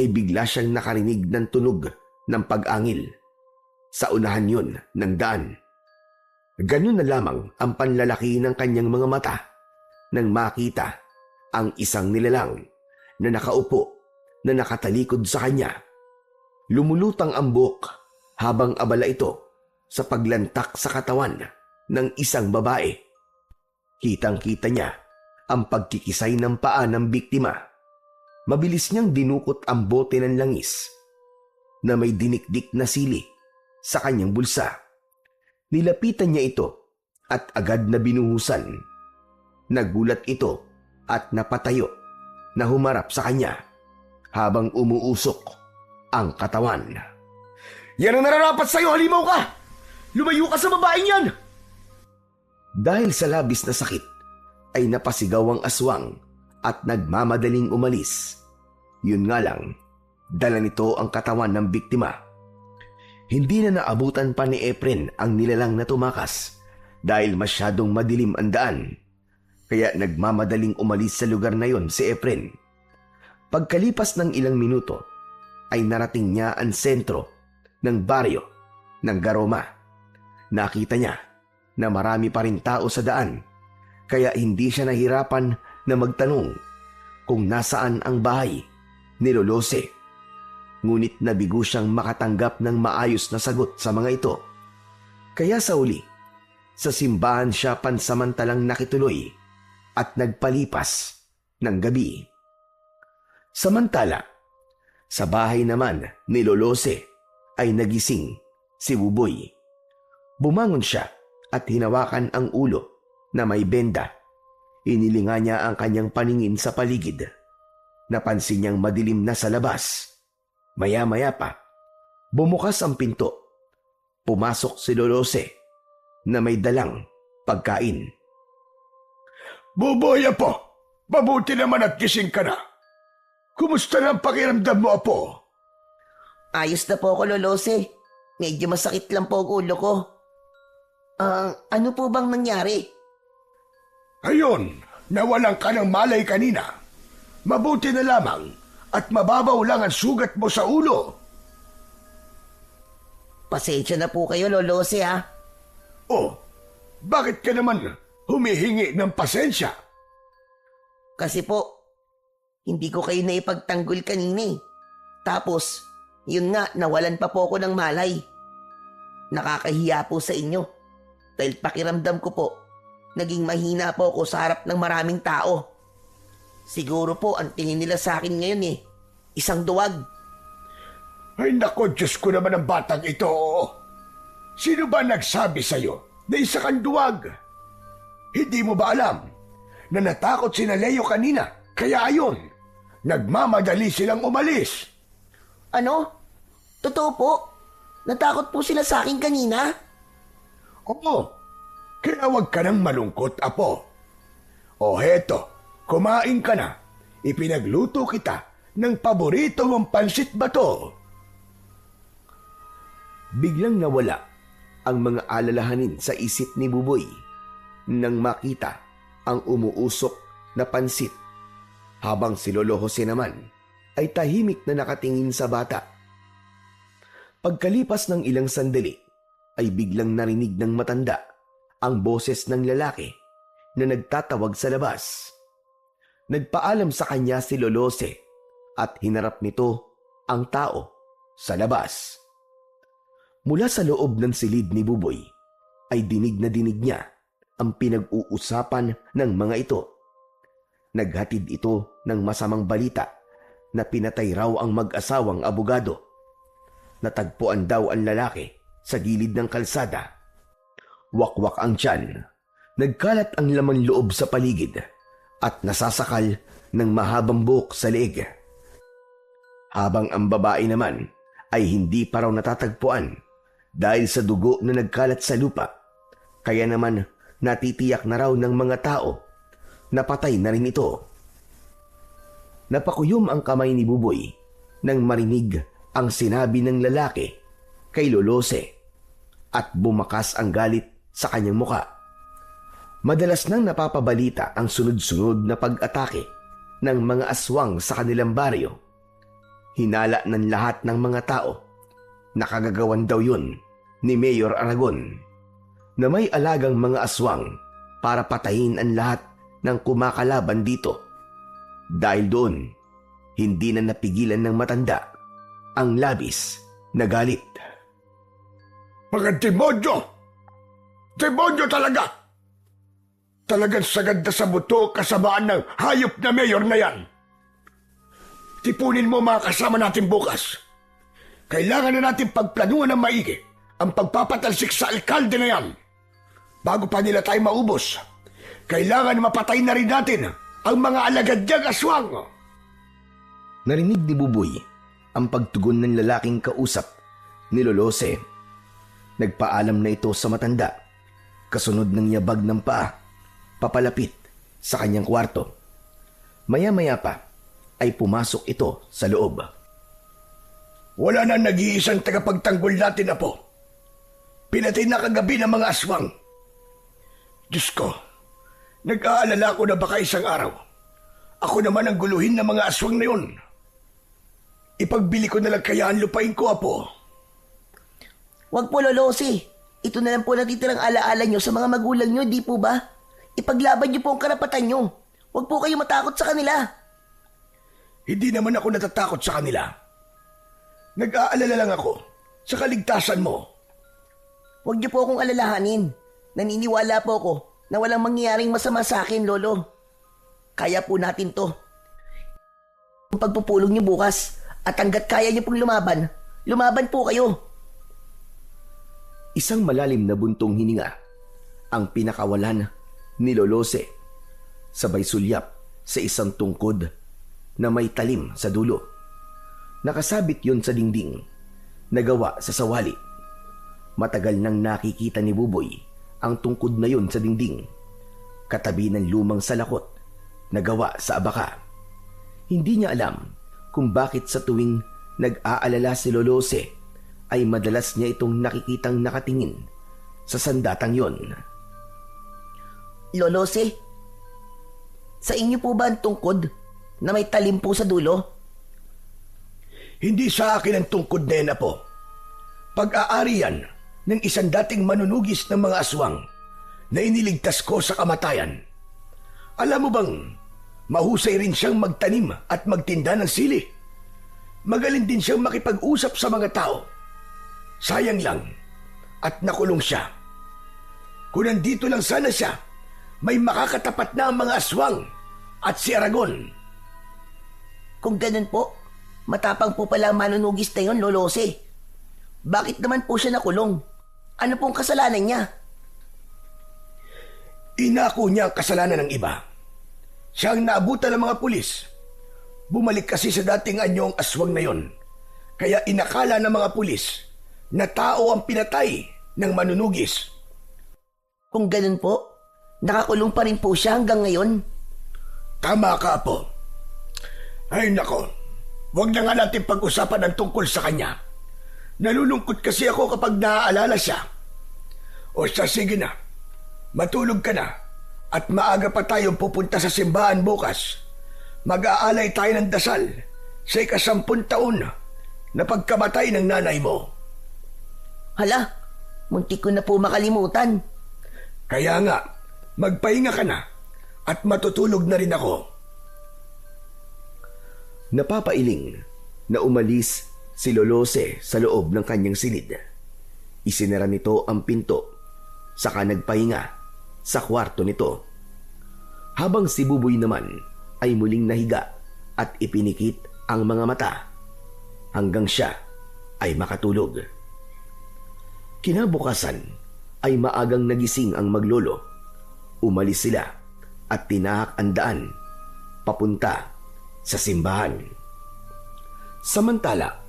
ay bigla siyang nakarinig ng tunog ng pag-angil. Sa unahan yun ng daan. Ganun na lamang ang panlalaki ng kanyang mga mata nang makita ang isang nilalang na nakaupo na nakatalikod sa kanya. Lumulutang ang buhok habang abala ito sa paglantak sa katawan ng isang babae. Kitang-kita niya ang pagkikisay ng paa ng biktima. Mabilis niyang dinukot ang bote ng langis na may dinikdik na sili sa kanyang bulsa. Nilapitan niya ito at agad na binuhusan. Nagulat ito at napatayo na humarap sa kanya habang umuusok ang katawan. Yan ang nararapat sa'yo, halimaw ka! Lumayo ka sa babaeng yan! Dahil sa labis na sakit, ay napasigaw ang aswang at nagmamadaling umalis. Yun nga lang, dala nito ang katawan ng biktima. Hindi na naabutan pa ni Efren ang nilalang na tumakas dahil masyadong madilim ang daan. Kaya nagmamadaling umalis sa lugar na yon si Efren. Pagkalipas ng ilang minuto, ay narating niya ang sentro ng baryo ng Garoma. Nakita niya na marami pa rin tao sa daan, kaya hindi siya nahirapan na magtanong kung nasaan ang bahay ni Lolose. Ngunit nabigo siyang makatanggap ng maayos na sagot sa mga ito. Kaya sa uli, sa simbahan siya pansamantalang nakituloy at nagpalipas ng gabi. Samantala, sa bahay naman ni Lolose ay nagising si Buboy. Bumangon siya at hinawakan ang ulo na may benda. Inilinga niya ang kanyang paningin sa paligid. Napansin niyang madilim na sa labas. Maya-maya pa, bumukas ang pinto. Pumasok si Lolose na may dalang pagkain. Buboy, Apo! Mabuti naman at gising ka na. Kumusta na ang pakiramdam mo, Apo? Ayos na po ako, Lolose. Medyo masakit lang po ang ulo ko. Ano po bang nangyari? Ayun, nawalan ka ng malay kanina. Mabuti na lamang at mababaw lang ang sugat mo sa ulo. Pasensya na po kayo, Lolose, ha? Oh, bakit ka naman humihingi ng pasensya? Kasi po, hindi ko kayo naipagtanggol kanina eh. Tapos, yun nga, nawalan pa po ako ng malay. Nakakahiya po sa inyo. Dahil pakiramdam ko po, naging mahina po ako sa harap ng maraming tao. Siguro po, ang tingin nila sa akin ngayon eh, isang duwag. Ay nako, Diyos ko naman ang batang ito. Sino ba nagsabi sa'yo na isa kang duwag? Hindi mo ba alam na natakot si Leo kanina? Kaya ayon, nagmamadali silang umalis. Ano? Totoo po? Natakot po sila sa akin kanina? Oo, kaya huwag ka nang malungkot, Apo. O heto, kumain ka na. Ipinagluto kita ng paborito mong pansit bato. Biglang nawala ang mga alalahanin sa isip ni Buboy nang makita ang umuusok na pansit, habang si Lolo Jose naman ay tahimik na nakatingin sa bata. Pagkalipas ng ilang sandali ay biglang narinig ng matanda ang boses ng lalaki na nagtatawag sa labas. Nagpaalam sa kanya si Lolose at hinarap nito ang tao sa labas. Mula sa loob ng silid ni Buboy ay dinig na dinig niya ang pinag-uusapan ng mga ito. Naghatid ito ng masamang balita na pinatay raw ang mag-asawang abogado. Natagpuan daw ang lalaki sa gilid ng kalsada. Wakwak ang tiyan. Nagkalat ang laman loob sa paligid at nasasakal ng mahabang buhok sa leeg. Habang ang babae naman ay hindi pa raw natatagpuan dahil sa dugo na nagkalat sa lupa. Kaya naman natitiyak na raw ng mga tao na patay na rin ito. Napakuyom ang kamay ni Buboy nang marinig ang sinabi ng lalaki kay Lolose at bumakas ang galit sa kanyang muka. Madalas nang napapabalita ang sunod-sunod na pag-atake ng mga aswang sa kanilang baryo. Hinala ng lahat ng mga tao na kagagawan daw yun ni Mayor Aragon na may alagang mga aswang para patayin ang lahat ng kumakalaban dito. Dahil doon, hindi na napigilan ng matanda ang labis na galit. Mga demonyo! Demonyo talaga! Talagang sagad na sa buto kasamaan ng hayop na mayor na yan. Tipunin mo mga kasama natin bukas. Kailangan na natin pagplanuhan ng maigi ang pagpapatalsik sa alkalde na yan. Bago pa nila tayo maubos, kailangan mapatay na rin natin ang mga alagad niyang aswang. Narinig ni Buboy ang pagtugon ng lalaking kausap ni Lolose. Nagpaalam na ito sa matanda, kasunod ng yabag ng paa, papalapit sa kanyang kwarto. Maya-maya pa ay pumasok ito sa loob. Wala na nag-iisang tagapagtanggol natin, Apo. Pinatay na kagabi ng mga aswang. Diyos ko, nag-aalala ko na baka isang araw ako naman ang guluhin ng mga aswang na yun. Ipagbili ko na lang kaya ang lupain ko, Apo. Huwag po, Lolosi. Ito na lang po natitirang alaala nyo sa mga magulang nyo, di po ba? Ipaglaban nyo po ang karapatan nyo. Huwag po kayo matakot sa kanila. Hindi naman ako natatakot sa kanila. Nag-aalala lang ako sa kaligtasan mo. Huwag nyo po akong alalahanin. Naniniwala po ako na walang mangyayaring masama sa akin, Lolo. Kaya po natin to. Ang pagpupulong nyo bukas at hanggat kaya nyo pong lumaban, lumaban po kayo. Isang malalim na buntong hininga ang pinakawalan ni Lolose, sabay sulyap sa isang tungkod na may talim sa dulo. Nakasabit yon sa dingding, nagawa sa sawali. Matagal nang nakikita ni Buboy ang tungkod na yon sa dingding, katabi ng lumang salakot na gawa sa abaka. Hindi niya alam kung bakit sa tuwing nag-aalala si Lolose ay madalas niya itong nakikitang nakatingin sa sandatang yon. Lolose, sa inyo po ba ang tungkod na may talim po sa dulo? Hindi sa akin ang tungkod na yan, Apo. Pag-aari yan ng isang dating manunugis ng mga aswang na iniligtas ko sa kamatayan. Alam mo bang, mahusay rin siyang magtanim at magtinda ng sili. Magaling din siyang makipag-usap sa mga tao. Sayang lang at nakulong siya. Kung nandito lang sana siya, may makakatapat na ang mga aswang at si Aragon. Kung ganun po, matapang po pala ang manunugis na yun, Lolose. Bakit naman po siya nakulong? Ano pong kasalanan niya? Inako niya ang kasalanan ng iba. Siya ang naabutan ng mga pulis. Bumalik kasi sa dating anyo ang aswang na yon. Kaya inakala ng mga pulis na tao ang pinatay ng manunugis. Kung ganun po, nakakulong pa rin po siya hanggang ngayon. Tama ka, Apo. Ay nako, huwag na nga natin pag-usapan ang tungkol sa kanya. Nalulungkot kasi ako kapag naaalala siya. O siya, sige na. Matulog ka na. At maaga pa tayong pupunta sa simbahan bukas. Mag-aalay tayo ng dasal sa 10 taon na pagkamatay ng nanay mo. Hala, muntik ko na po makalimutan. Kaya nga, magpahinga ka na at matutulog na rin ako. Napapailing na umalis si Lolose sa loob ng kanyang silid. Isinara nito ang pinto, saka nagpahinga sa kwarto nito. Habang si Buboy naman ay muling nahiga at ipinikit ang mga mata hanggang siya ay makatulog. Kinabukasan ay maagang nagising ang maglolo. Umalis sila at tinahak ang daan papunta sa simbahan. Samantala,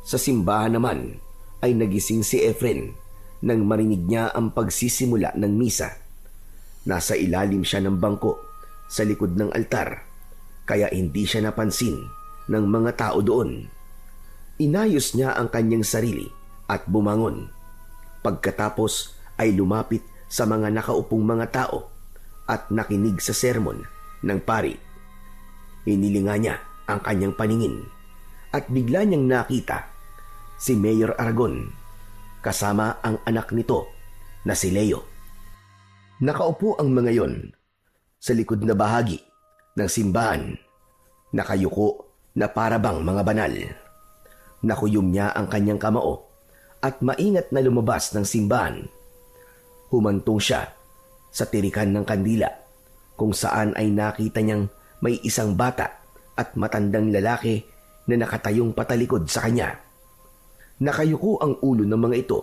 sa simbahan naman ay nagising si Efren nang marinig niya ang pagsisimula ng misa. Nasa ilalim siya ng bangko sa likod ng altar, kaya hindi siya napansin ng mga tao doon. Inayos niya ang kanyang sarili at bumangon. Pagkatapos ay lumapit sa mga nakaupong mga tao at nakinig sa sermon ng pari. Inilinga niya ang kanyang paningin at bigla niyang nakita si Mayor Aragon kasama ang anak nito na si Leo. Nakaupo ang mga yon sa likod na bahagi ng simbahan, nakayuko na parabang mga banal. Nakuyom niya ang kanyang kamao at maingat na lumabas ng simbahan. Humantong siya sa tirikan ng kandila kung saan ay nakita niyang may isang bata at matandang lalaki na nakatayong patalikod sa kanya. Nakayuko ang ulo ng mga ito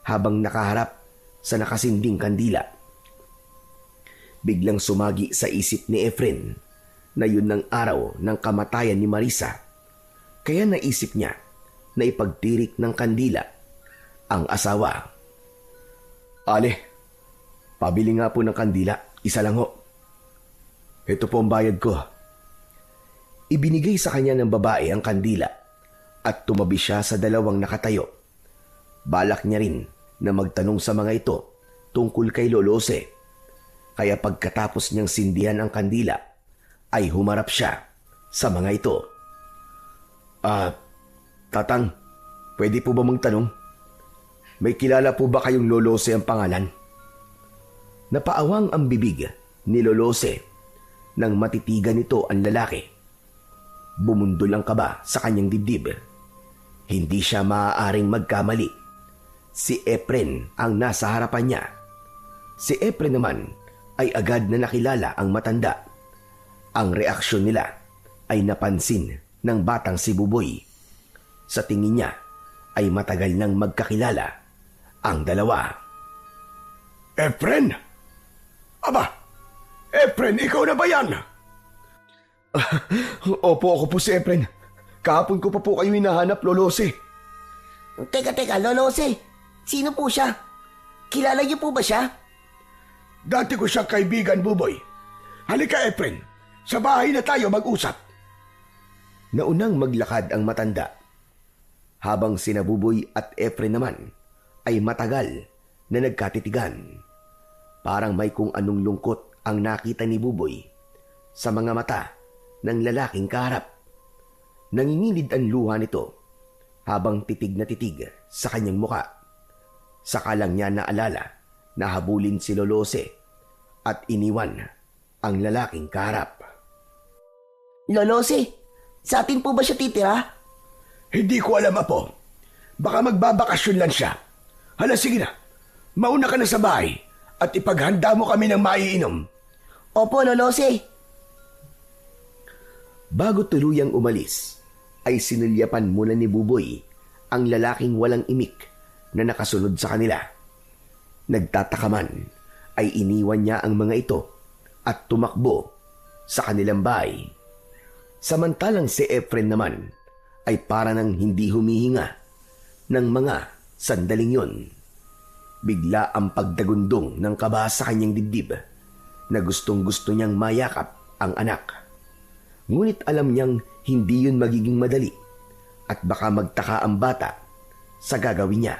habang nakaharap sa nakasinding kandila. Biglang sumagi sa isip ni Efren na yun ang araw ng kamatayan ni Marisa, kaya naisip niya na ipagtirik ng kandila ang asawa. Ale, pabili nga po ng kandila, isa lang ho. Ito po ang bayad ko. Ibinigay sa kanya ng babae ang kandila at tumabi siya sa dalawang nakatayo. Balak niya rin na magtanong sa mga ito tungkol kay Lolose, kaya pagkatapos niyang sindihan ang kandila ay humarap siya sa mga ito. Tatang, pwede po ba magtanong? May kilala po ba kayong Lolose ang pangalan? Napaawang ang bibig ni Lolose nang matitigan nito ang lalaki. Bumundol ang kaba sa kanyang dibdib. Hindi siya maaaring magkamali. Si Efren ang nasa harapan niya. Si Efren naman ay agad na nakilala ang matanda. Ang reaksyon nila ay napansin ng batang si Buboy. Sa tingin niya ay matagal nang magkakilala ang dalawa. Efren? Aba, Efren, ikaw na ba yan? Opo, ako po si Efren. Kahapon ko pa po kayo hinahanap, Lolose. Teka, Lolose. Sino po siya? Kilala niyo po ba siya? Dati ko siyang kaibigan, Buboy. Halika, Efren. Sa bahay na tayo mag-usap. Naunang maglakad ang matanda, habang sina Buboy at Efren naman ay matagal na nagkatitigan. Parang may kung anong lungkot ang nakita ni Buboy sa mga mata ng lalaking kaharap. Nangingilid ang luha nito habang titig na titig sa kanyang muka. Saka lang niya naalala na habulin si Lolose at iniwan ang lalaking kaharap. Lolose, sa atin po ba siya titira? Hindi ko alam, Apo. Baka magbabakasyon lang siya. Hala, sige na. Mauna ka na sa bahay at ipaghanda mo kami ng maiinom. Opo, Lolose. Bago tuluyang umalis, ay sinulyapan muna ni Buboy ang lalaking walang imik na nakasunod sa kanila. Nagtataka man, ay iniwan niya ang mga ito at tumakbo sa kanilang bahay. Samantalang si Efren naman ay para nang hindi humihinga ng mga sandaling yon. Bigla ang pagdagundong ng kaba sa kanyang dibdib na gustong-gusto niyang mayakap ang anak. Ngunit alam niyang hindi yun magiging madali at baka magtaka ang bata sa gagawin niya.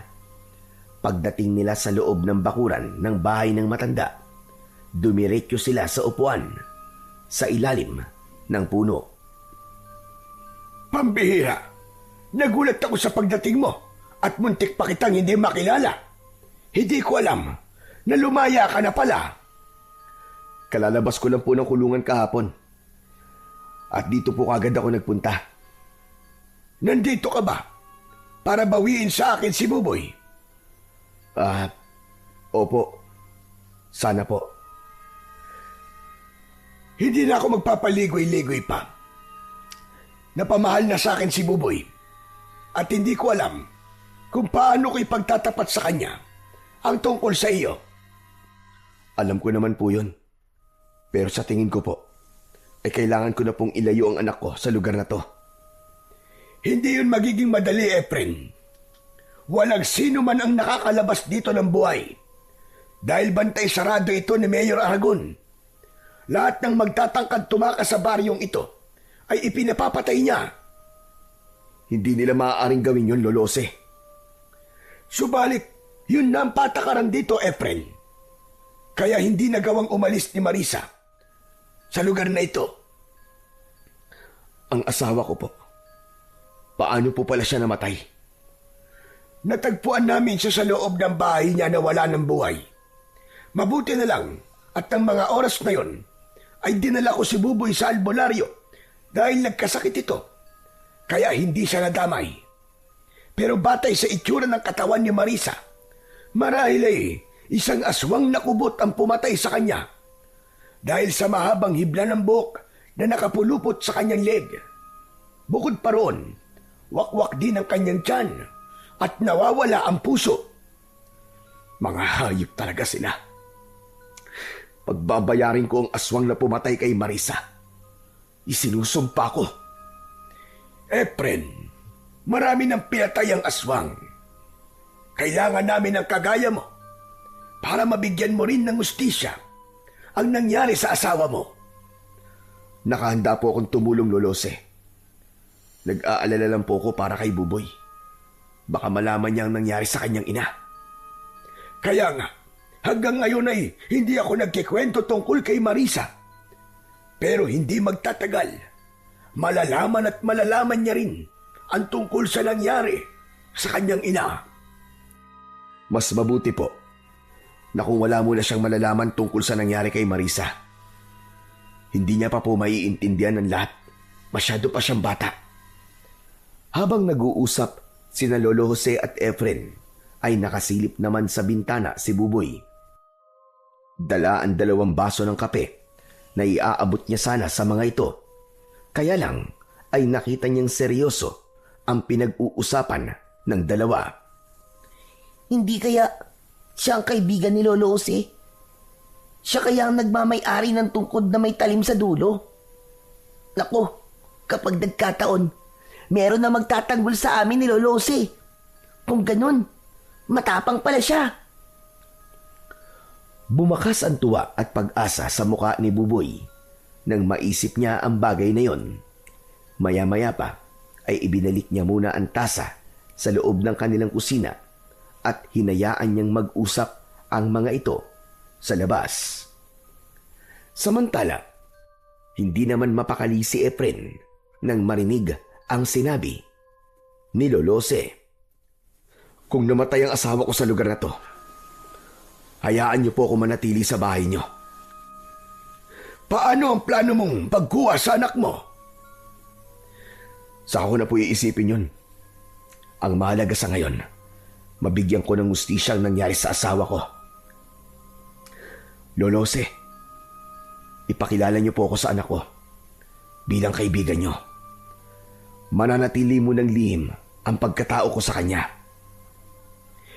Pagdating nila sa loob ng bakuran ng bahay ng matanda, dumiretso sila sa upuan sa ilalim ng puno. Pambihira! Nagulat ako sa pagdating mo at muntik pa kitang hindi makilala. Hindi ko alam na lumaya ka na pala. Kalalabas ko lang po ng kulungan kahapon. At dito po kagad ako nagpunta. Nandito ka ba? Para bawiin sa akin si Buboy? Opo. Sana po. Hindi na ako magpapaligoy-ligoy pa. Napamahal na sa akin si Buboy. At hindi ko alam kung paano ko ipagtatapat sa kanya ang tungkol sa iyo. Alam ko naman po yun. Pero sa tingin ko po, ay kailangan ko na pong ilayo ang anak ko sa lugar na to. Hindi yun magiging madali, Efren. Walang sino man ang nakakalabas dito ng buhay. Dahil bantay sarado ito ni Mayor Aragon. Lahat ng magtatangkad tumakas sa baryong ito ay ipinapapatay niya. Hindi nila maaaring gawin yun, Lolose. Subalit, yun na ang patakaran dito, Efren. Kaya hindi nagawang umalis ni Marisa sa lugar na ito. Ang asawa ko po. Paano po pala siya namatay? Natagpuan namin siya sa loob ng bahay niya na wala ng buhay. Mabuti na lang at ang mga oras na yon ay dinala ko si Buboy sa albularyo dahil nagkasakit ito. Kaya hindi siya nadamay. Pero batay sa itsura ng katawan ni Marisa, marahil ay isang aswang na kubot ang pumatay sa kanya dahil sa mahabang hibla ng buhok na nakapulupot sa kanyang leg. Bukod pa roon, wakwak din ang kanyang tiyan at nawawala ang puso. Mga hayop talaga sila. Pagbabayarin ko ang aswang na pumatay kay Marisa. Isinusumpa ko. Efren, marami ng pinatay ang aswang. Kailangan namin ng kagaya mo para mabigyan mo rin ng hustisya ang nangyari sa asawa mo. Nakahanda po akong tumulong, Lolose. Nag-aalala lang po ko para kay Buboy. Baka malaman niya ang nangyari sa kanyang ina. Kaya nga, hanggang ngayon ay hindi ako nagkikwento tungkol kay Marisa. Pero hindi magtatagal, malalaman at malalaman niya rin ang tungkol sa nangyari sa kanyang ina. Mas mabuti po na kung wala muna siyang malalaman tungkol sa nangyari kay Marisa. Hindi niya pa po maiintindihan ng lahat. Masyado pa siyang bata. Habang nag-uusap, sina Lolo Jose at Efren ay nakasilip naman sa bintana si Buboy. Dala ang 2 baso ng kape na iaabot niya sana sa mga ito. Kaya lang ay nakita niyang seryoso ang pinag-uusapan ng dalawa. Hindi kaya siya ang kaibigan ni Lolo Jose? Siya kaya ang nagmamay-ari ng tungkod na may talim sa dulo? Naku, kapag nagkataon, meron na magtatanggol sa amin ni Lolo Jose. Kung ganun, matapang pala siya. Bumakas ang tuwa at pag-asa sa mukha ni Buboy nang maisip niya ang bagay na yon. Maya-maya pa ay ibinalik niya muna ang tasa sa loob ng kanilang kusina at hinayaan niyang mag-usap ang mga ito sa labas. Samantala, hindi naman mapakali si Efren nang marinig ang sinabi ni Lolose. Kung namatay ang asawa ko sa lugar na to, hayaan niyo po ako manatili sa bahay niyo. Paano ang plano mong pagkuha sa anak mo? Sa ako na po iisipin yun. Ang mahalaga sa ngayon, mabigyan ko ng hustisya ang nangyari sa asawa ko. Lolose, ipakilala niyo po ako sa anak ko bilang kaibigan niyo. Mananatili mo ng lihim ang pagkatao ko sa kanya.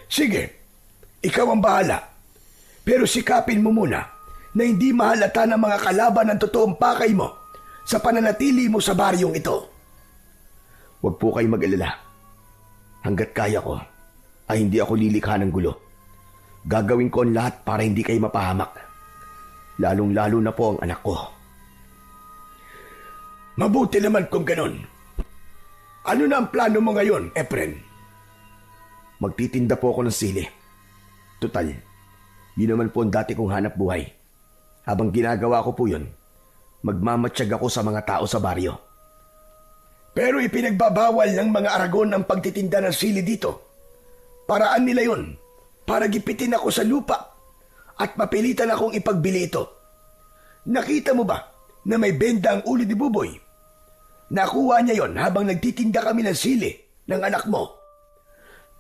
Sige, ikaw ang bahala. Pero sikapin mo muna na hindi mahalata ng mga kalaban ng totoong pakay mo sa pananatili mo sa baryong ito. Huwag po kayo mag-alala. Hanggat kaya ko, ay hindi ako lilikha ng gulo. Gagawin ko ang lahat para hindi kayo mapahamak. Lalong-lalo na po ang anak ko. Mabuti naman kung ganun. Ano na ang plano mo ngayon, Efren? Magtitinda po ako ng sili. Tutal, yun naman po ang dati kong hanap buhay. Habang ginagawa ko po yun, magmamatsyag ako sa mga tao sa baryo. Pero ipinagbabawal ng mga Aragon ang pagtitinda ng sili dito. Paraan nila yun para gipitin ako sa lupa at mapilitan akong ipagbili ito. Nakita mo ba na may benda ang ulo ni Buboy? Nakuha niya yon habang nagtitinda kami ng sili ng anak mo.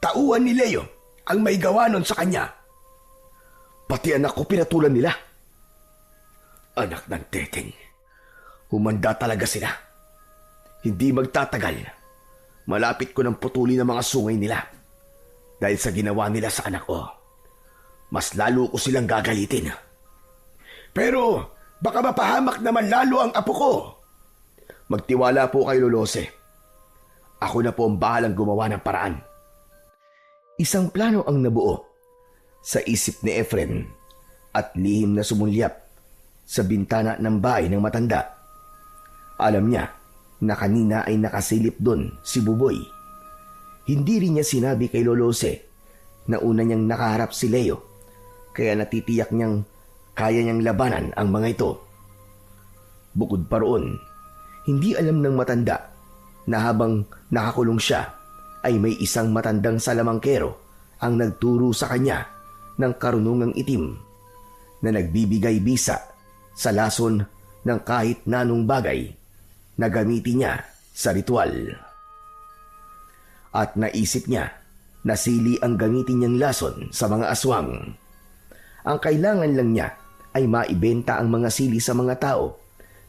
Tauhan ni Leo ang may gawa nun sa kanya. Pati anak ko pinatulan nila. Anak ng teteng. Humanda talaga sila. Hindi magtatagal. Malapit ko ng putuli ng mga sungay nila. Dahil sa ginawa nila sa anak ko. Mas lalo ko silang gagalitin. Pero baka mapahamak naman lalo ang apo ko. Magtiwala po kay Lolose. Ako na po ang bahalang gumawa ng paraan. Isang plano ang nabuo sa isip ni Efren at lihim na sumulyap sa bintana ng bahay ng matanda. Alam niya na kanina ay nakasilip doon si Buboy. Hindi rin niya sinabi kay Lolose na una niyang nakaharap si Leo, kaya natitiyak niyang kaya niyang labanan ang mga ito. Bukod pa roon, hindi alam ng matanda na habang nakakulong siya ay may isang matandang salamangkero ang nagturo sa kanya ng karunungang itim na nagbibigay bisa sa lason ng kahit nanong bagay na gamitin niya sa ritual. At naisip niya na sili ang gamitin niyang lason sa mga aswang. Ang kailangan lang niya ay maibenta ang mga sili sa mga tao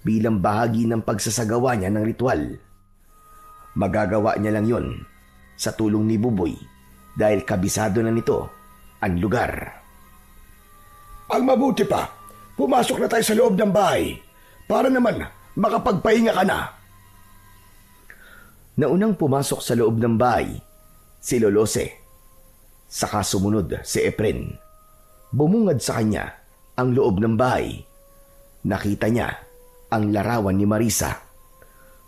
bilang bahagi ng pagsasagawa niya ng ritual. Magagawa niya lang yon sa tulong ni Buboy dahil kabisado na nito ang lugar. Ang mabuti pa, pumasok na tayo sa loob ng bahay para naman makapagpahinga ka na. Naunang pumasok sa loob ng bahay si Lolose. Saka sumunod si Efren. Bumungad sa kanya ang loob ng bahay. Nakita niya ang larawan ni Marisa.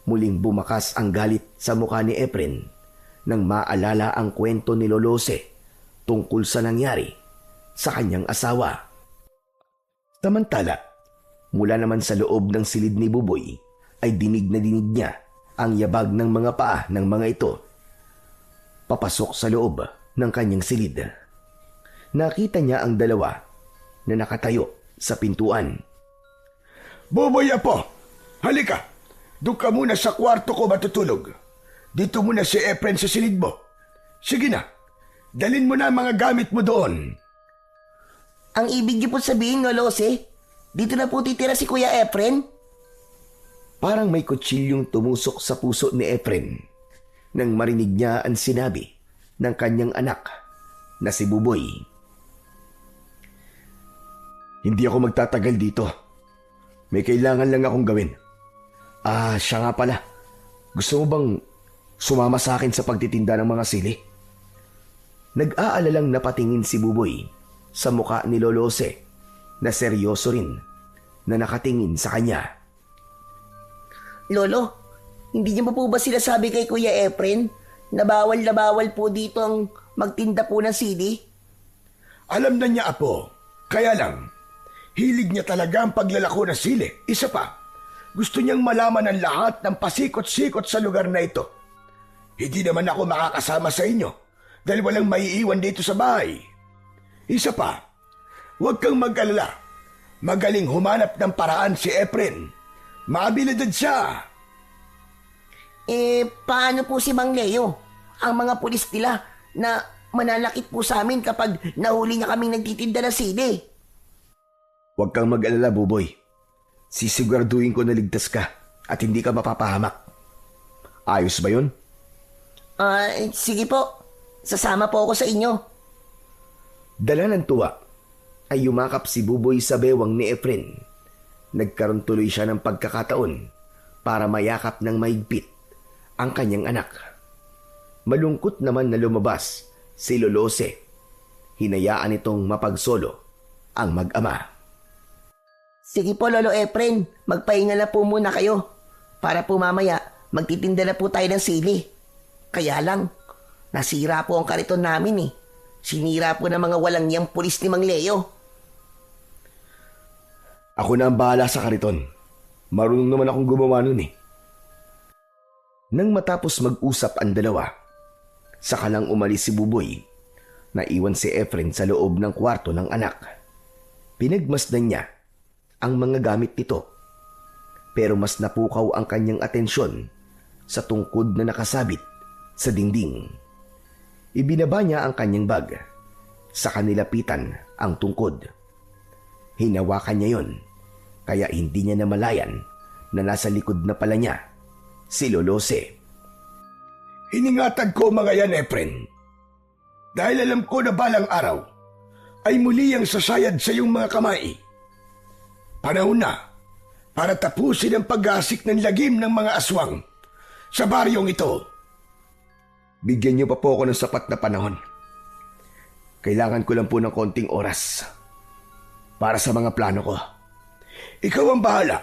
Muling bumakas ang galit sa mukha ni Efren nang maalala ang kwento ni Lolose tungkol sa nangyari sa kanyang asawa. Samantala, mula naman sa loob ng silid ni Buboy ay dinig na dinig niya ang yabag ng mga paa ng mga ito. Papasok sa loob ng kanyang silid. Nakita niya ang dalawa na nakatayo sa pintuan. Buboy Apo, halika. Doon ka muna sa kwarto ko matutulog. Dito muna si Efren sa silid mo. Sige na, dalin mo na ang mga gamit mo doon. Ang ibig niyo po sabihin, Lolose, dito na po titira si Kuya Efren? Parang may kutsilyong tumusok sa puso ni Efren nang marinig niya ang sinabi ng kanyang anak na si Buboy. Hindi ako magtatagal dito. May kailangan lang akong gawin. Siya nga pala. Gusto mo bang sumama sa akin sa pagtitinda ng mga sili? Nag-aalalang napatingin si Buboy sa muka ni Lolose na seryoso rin na nakatingin sa kanya. Lolo, hindi niyo po ba sila sabi kay Kuya Efren na bawal po dito ang magtinda po ng sili? Alam na niya, Apo. Kaya lang, hilig niya talaga ang paglalako ng sili. Isa pa, gusto niyang malaman ang lahat ng pasikot-sikot sa lugar na ito. Hindi naman ako makakasama sa inyo dahil walang maiiwan dito sa bahay. Isa pa, huwag kang mag-alala. Magaling humanap ng paraan si Efren. Maabilidad siya. Paano po si Mang Leo? Ang mga pulis nila na mananakit po sa amin kapag nahuli niya kaming nagtitinda ng sili. Huwag kang mag-alala, Buboy. Sisiguraduhin ko na ligtas ka at hindi ka mapapahamak. Ayos ba yun? Sige po. Sasama po ako sa inyo. Dala ng tuwa ay yumakap si Buboy sa bewang ni Efren. Nagkaroon tuloy siya ng pagkakataon para mayakap ng mahigpit ang kanyang anak. Malungkot naman na lumabas si Lolose. Hinayaan itong mapagsolo ang mag-ama. Sige po, Lolo Efren. Magpahinga na po muna kayo. Para po mamaya, magtitinda na po tayo ng sili. Kaya lang, nasira po ang kariton namin eh. Sinira po ng mga walang niyang pulis ni Mang Leo. Ako na ang bahala sa kariton. Marunong naman akong gumawa nun eh. Nang matapos mag-usap ang dalawa, saka lang umalis si Buboy. Naiwan si Efren sa loob ng kwarto ng anak. Pinagmasdan niya ang mga gamit nito. Pero mas napukaw ang kanyang atensyon sa tungkod na nakasabit sa dingding. Ibinaba niya ang kanyang bag. Sa kanilapitan ang tungkod. Hinawakan niya yon, kaya hindi niya namalayan na nasa likod na pala niya si Lolose. Hiningatag ko mga yan, Efren. Dahil alam ko na balang araw ay muli ang sasayad sa iyong mga kamay. Panahon na para tapusin ang pag-asik ng lagim ng mga aswang sa baryong ito. Bigyan niyo pa po ako ng sapat na panahon. Kailangan ko lang po ng konting oras para sa mga plano ko. Ikaw ang bahala.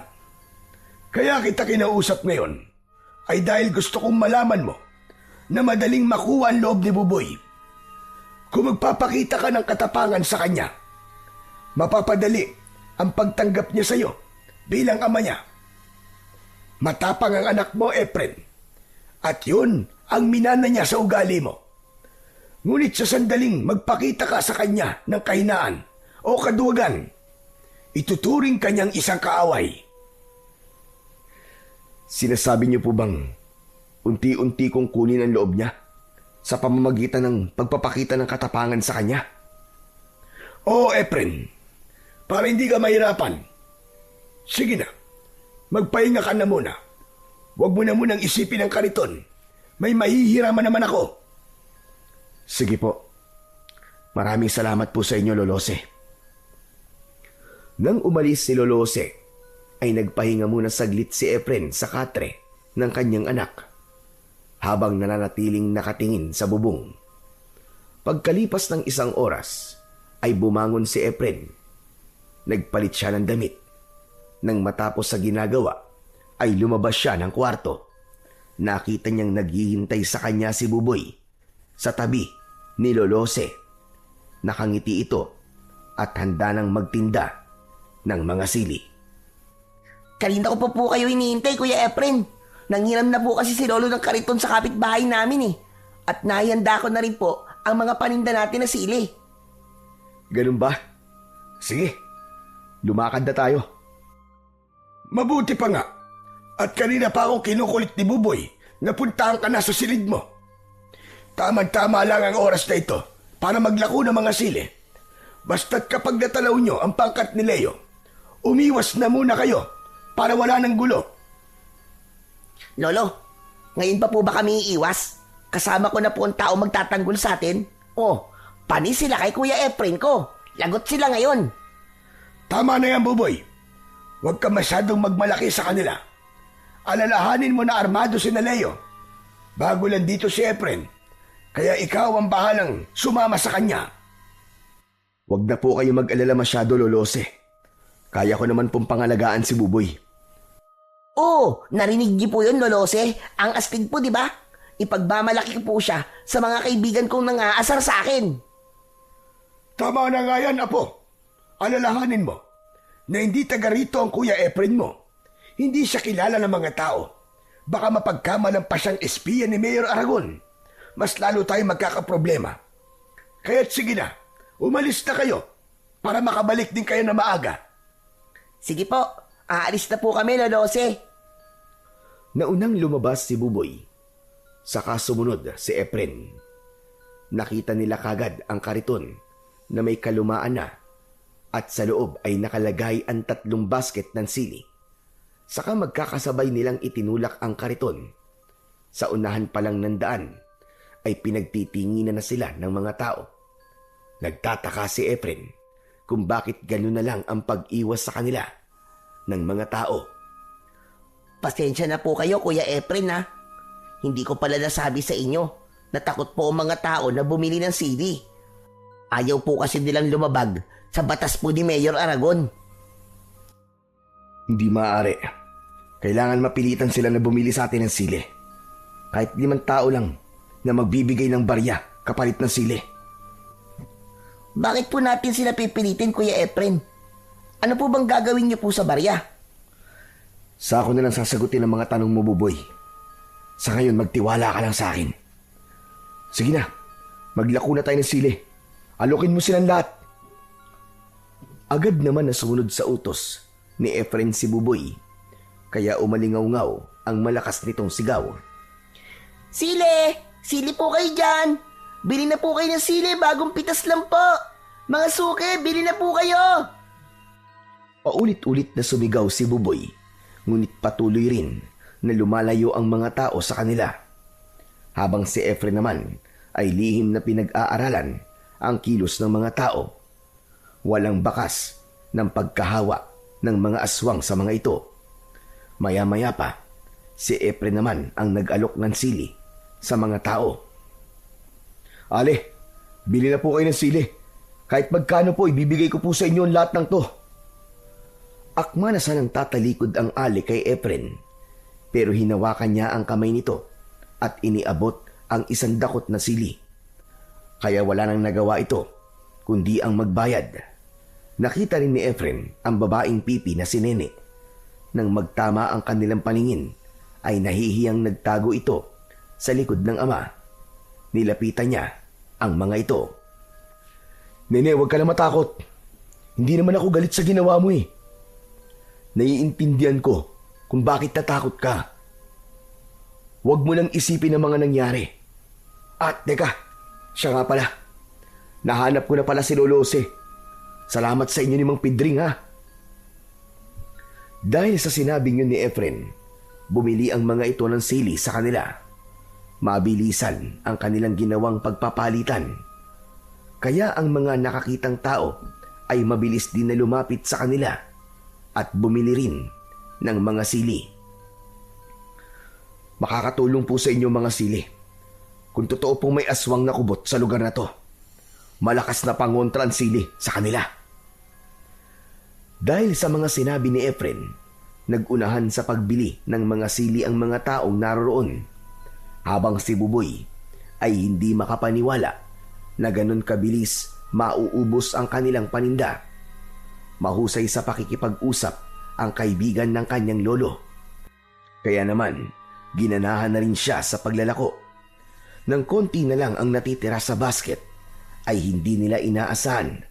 Kaya kita kinausap ngayon ay dahil gusto kong malaman mo na madaling makuha ang loob ni Buboy. Kung magpapakita ka ng katapangan sa kanya, mapapadali ang pagtanggap niya sa iyo bilang ama niya. Matapang ang anak mo, Efren. At yun ang minana niya sa ugali mo. Ngunit sa sandaling magpakita ka sa kanya ng kahinaan o kaduwagan, ituturing kanyang isang kaaway. Sinasabi niyo po bang unti-unti kong kunin ang loob niya sa pamamagitan ng pagpapakita ng katapangan sa kanya? Oo, Efren. Para hindi ka mahirapan. Sige na, magpahinga ka na muna. Huwag mo na munang isipin ang kariton. May mahihiraman naman ako. Sige po. Maraming salamat po sa inyo, Lolose. Nang umalis si Lolose, ay nagpahinga muna saglit si Efren sa katre ng kanyang anak, habang nananatiling nakatingin sa bubong. Pagkalipas ng isang oras, ay bumangon si Efren. Nagpalit siya ng damit. Nang matapos sa ginagawa, ay lumabas siya ng kwarto. Nakita niyang naghihintay sa kanya si Buboy sa tabi ni Lolose. Nakangiti ito at handa nang magtinda ng mga sili. Kanina ko pa po kayo hinihintay, Kuya Efren. Nanghiram na po kasi si Lolo ng kariton sa kapitbahay namin eh. At nahihanda ko na rin po ang mga paninda natin na sili. Ganun ba? Sige, lumakad na tayo. Mabuti pa nga. At kanina pa akong kinukulit ni Buboy na puntahan ka na sa silid mo. Tama-tama lang ang oras na ito para maglako ng mga sili. Basta't kapag natalaw nyo ang pangkat ni Leo, umiwas na muna kayo para wala ng gulo. Lolo, ngayon pa po ba kami iiwas? Kasama ko na po ang tao magtatanggol sa atin. Oh, panis sila kay Kuya Efren ko. Lagot sila ngayon. Tama na yan, Buboy. Huwag ka masyadong magmalaki sa kanila. Alalahanin mo na armado si Leo. Bago lang dito si Efren, kaya ikaw ang bahalang sumama sa kanya. Huwag na po kayo mag-alala masyado, Lolose. Kaya ko naman pong pangalagaan si Buboy. Oh, narinig niyo po yun, Lolose? Ang astig po, di ba? Ipagmamalaki ko po siya sa mga kaibigan kong nang-aasar sa akin. Tama na nga yan, Apo. Alalahanin mo na hindi taga rito ang Kuya Efren mo. Hindi siya kilala ng mga tao. Baka mapagkamalan pa siyang espiya ni Mayor Aragon. Mas lalo tayong magkakaproblema. Kaya't sige na, umalis na kayo para makabalik din kayo na maaga. Sige po, aalis na po kami, Lolose. Naunang lumabas si Buboy. Saka sumunod si Efren. Nakita nila kagad ang kariton na may kalumaan na at sa loob ay nakalagay ang 3 basket ng sili. Saka magkakasabay nilang itinulak ang kariton. Sa unahan pa lang ng daan ay pinagtitinginan na sila ng mga tao. Nagtataka si Efren kung bakit gano'n na lang ang pag-iwas sa kanila ng mga tao. Pasensya na po kayo, Kuya Efren, ha? Hindi ko pala nasabi sa inyo na takot po ang mga tao na bumili ng sili. Ayaw po kasi nilang lumabag sa batas po ni Mayor Aragon. Hindi maaari. Kailangan mapilitan sila na bumili sa atin ng sili. Kahit 5 tao lang na magbibigay ng barya kapalit ng sili. Bakit po natin sila pipilitin, Kuya Efren? Ano po bang gagawin niyo po sa barya? Sa ako na lang sasagutin ang mga tanong mo, Buboy. Sa ngayon, magtiwala ka lang sa akin. Sige na, maglako na tayo ng sili. Alokin mo silang lahat. Agad naman nasunod sa utos ni Efren si Buboy. Kaya umalingaw-ngaw ang malakas nitong sigaw. Sili! Sili po kayo dyan! Bili na po kayo ng sili, bagong pitas lang po! Mga suke, bili na po kayo! Paulit-ulit na sumigaw si Buboy, ngunit patuloy rin na lumalayo ang mga tao sa kanila. Habang si Efren naman ay lihim na pinag-aaralan ang kilos ng mga tao. Walang bakas ng pagkahawa ng mga aswang sa mga ito. Maya-maya pa, si Efren naman ang nag-alok ng sili sa mga tao. Ale, bili na po kayo ng sili. Kahit magkano po, ibibigay ko po sa inyo ang lahat ng to. Akma na sanang tatalikod ang Ali kay Efren, pero hinawakan niya ang kamay nito at iniabot ang 1 dakot na sili. Kaya wala nang nagawa ito, kundi ang magbayad. Nakita rin ni Efren ang babaeng pipi na si Nene. Nang magtama ang kanilang paningin, ay nahihiyang nagtago ito sa likod ng ama. Nilapitan niya ang mga ito. Nene, huwag ka na matakot. Hindi naman ako galit sa ginawa mo eh. Naiintindihan ko kung bakit natakot ka. Huwag mo lang isipin ang mga nangyari. At teka, siya nga pala. Nahanap ko na pala si Lolose. Salamat sa inyo ni Mang Pidring ha. Dahil sa sinabing yun ni Efren, bumili ang mga ito ng sili sa kanila. Mabilisan ang kanilang ginawang pagpapalitan. Kaya ang mga nakakitang tao ay mabilis din na lumapit sa kanila at bumili rin ng mga sili. Makakatulong po sa inyo mga sili. Kung totoo pong may aswang na kubot sa lugar na to, malakas na pangontra ang sili sa kanila. Dahil sa mga sinabi ni Efren, nagunahan sa pagbili ng mga sili ang mga taong naroroon, habang si Buboy ay hindi makapaniwala na ganun kabilis mauubos ang kanilang paninda. Mahusay sa pakikipag-usap ang kaibigan ng kanyang lolo. Kaya naman, ginanahan na rin siya sa paglalako. Nang konti na lang ang natitira sa basket, ay hindi nila inaasahan.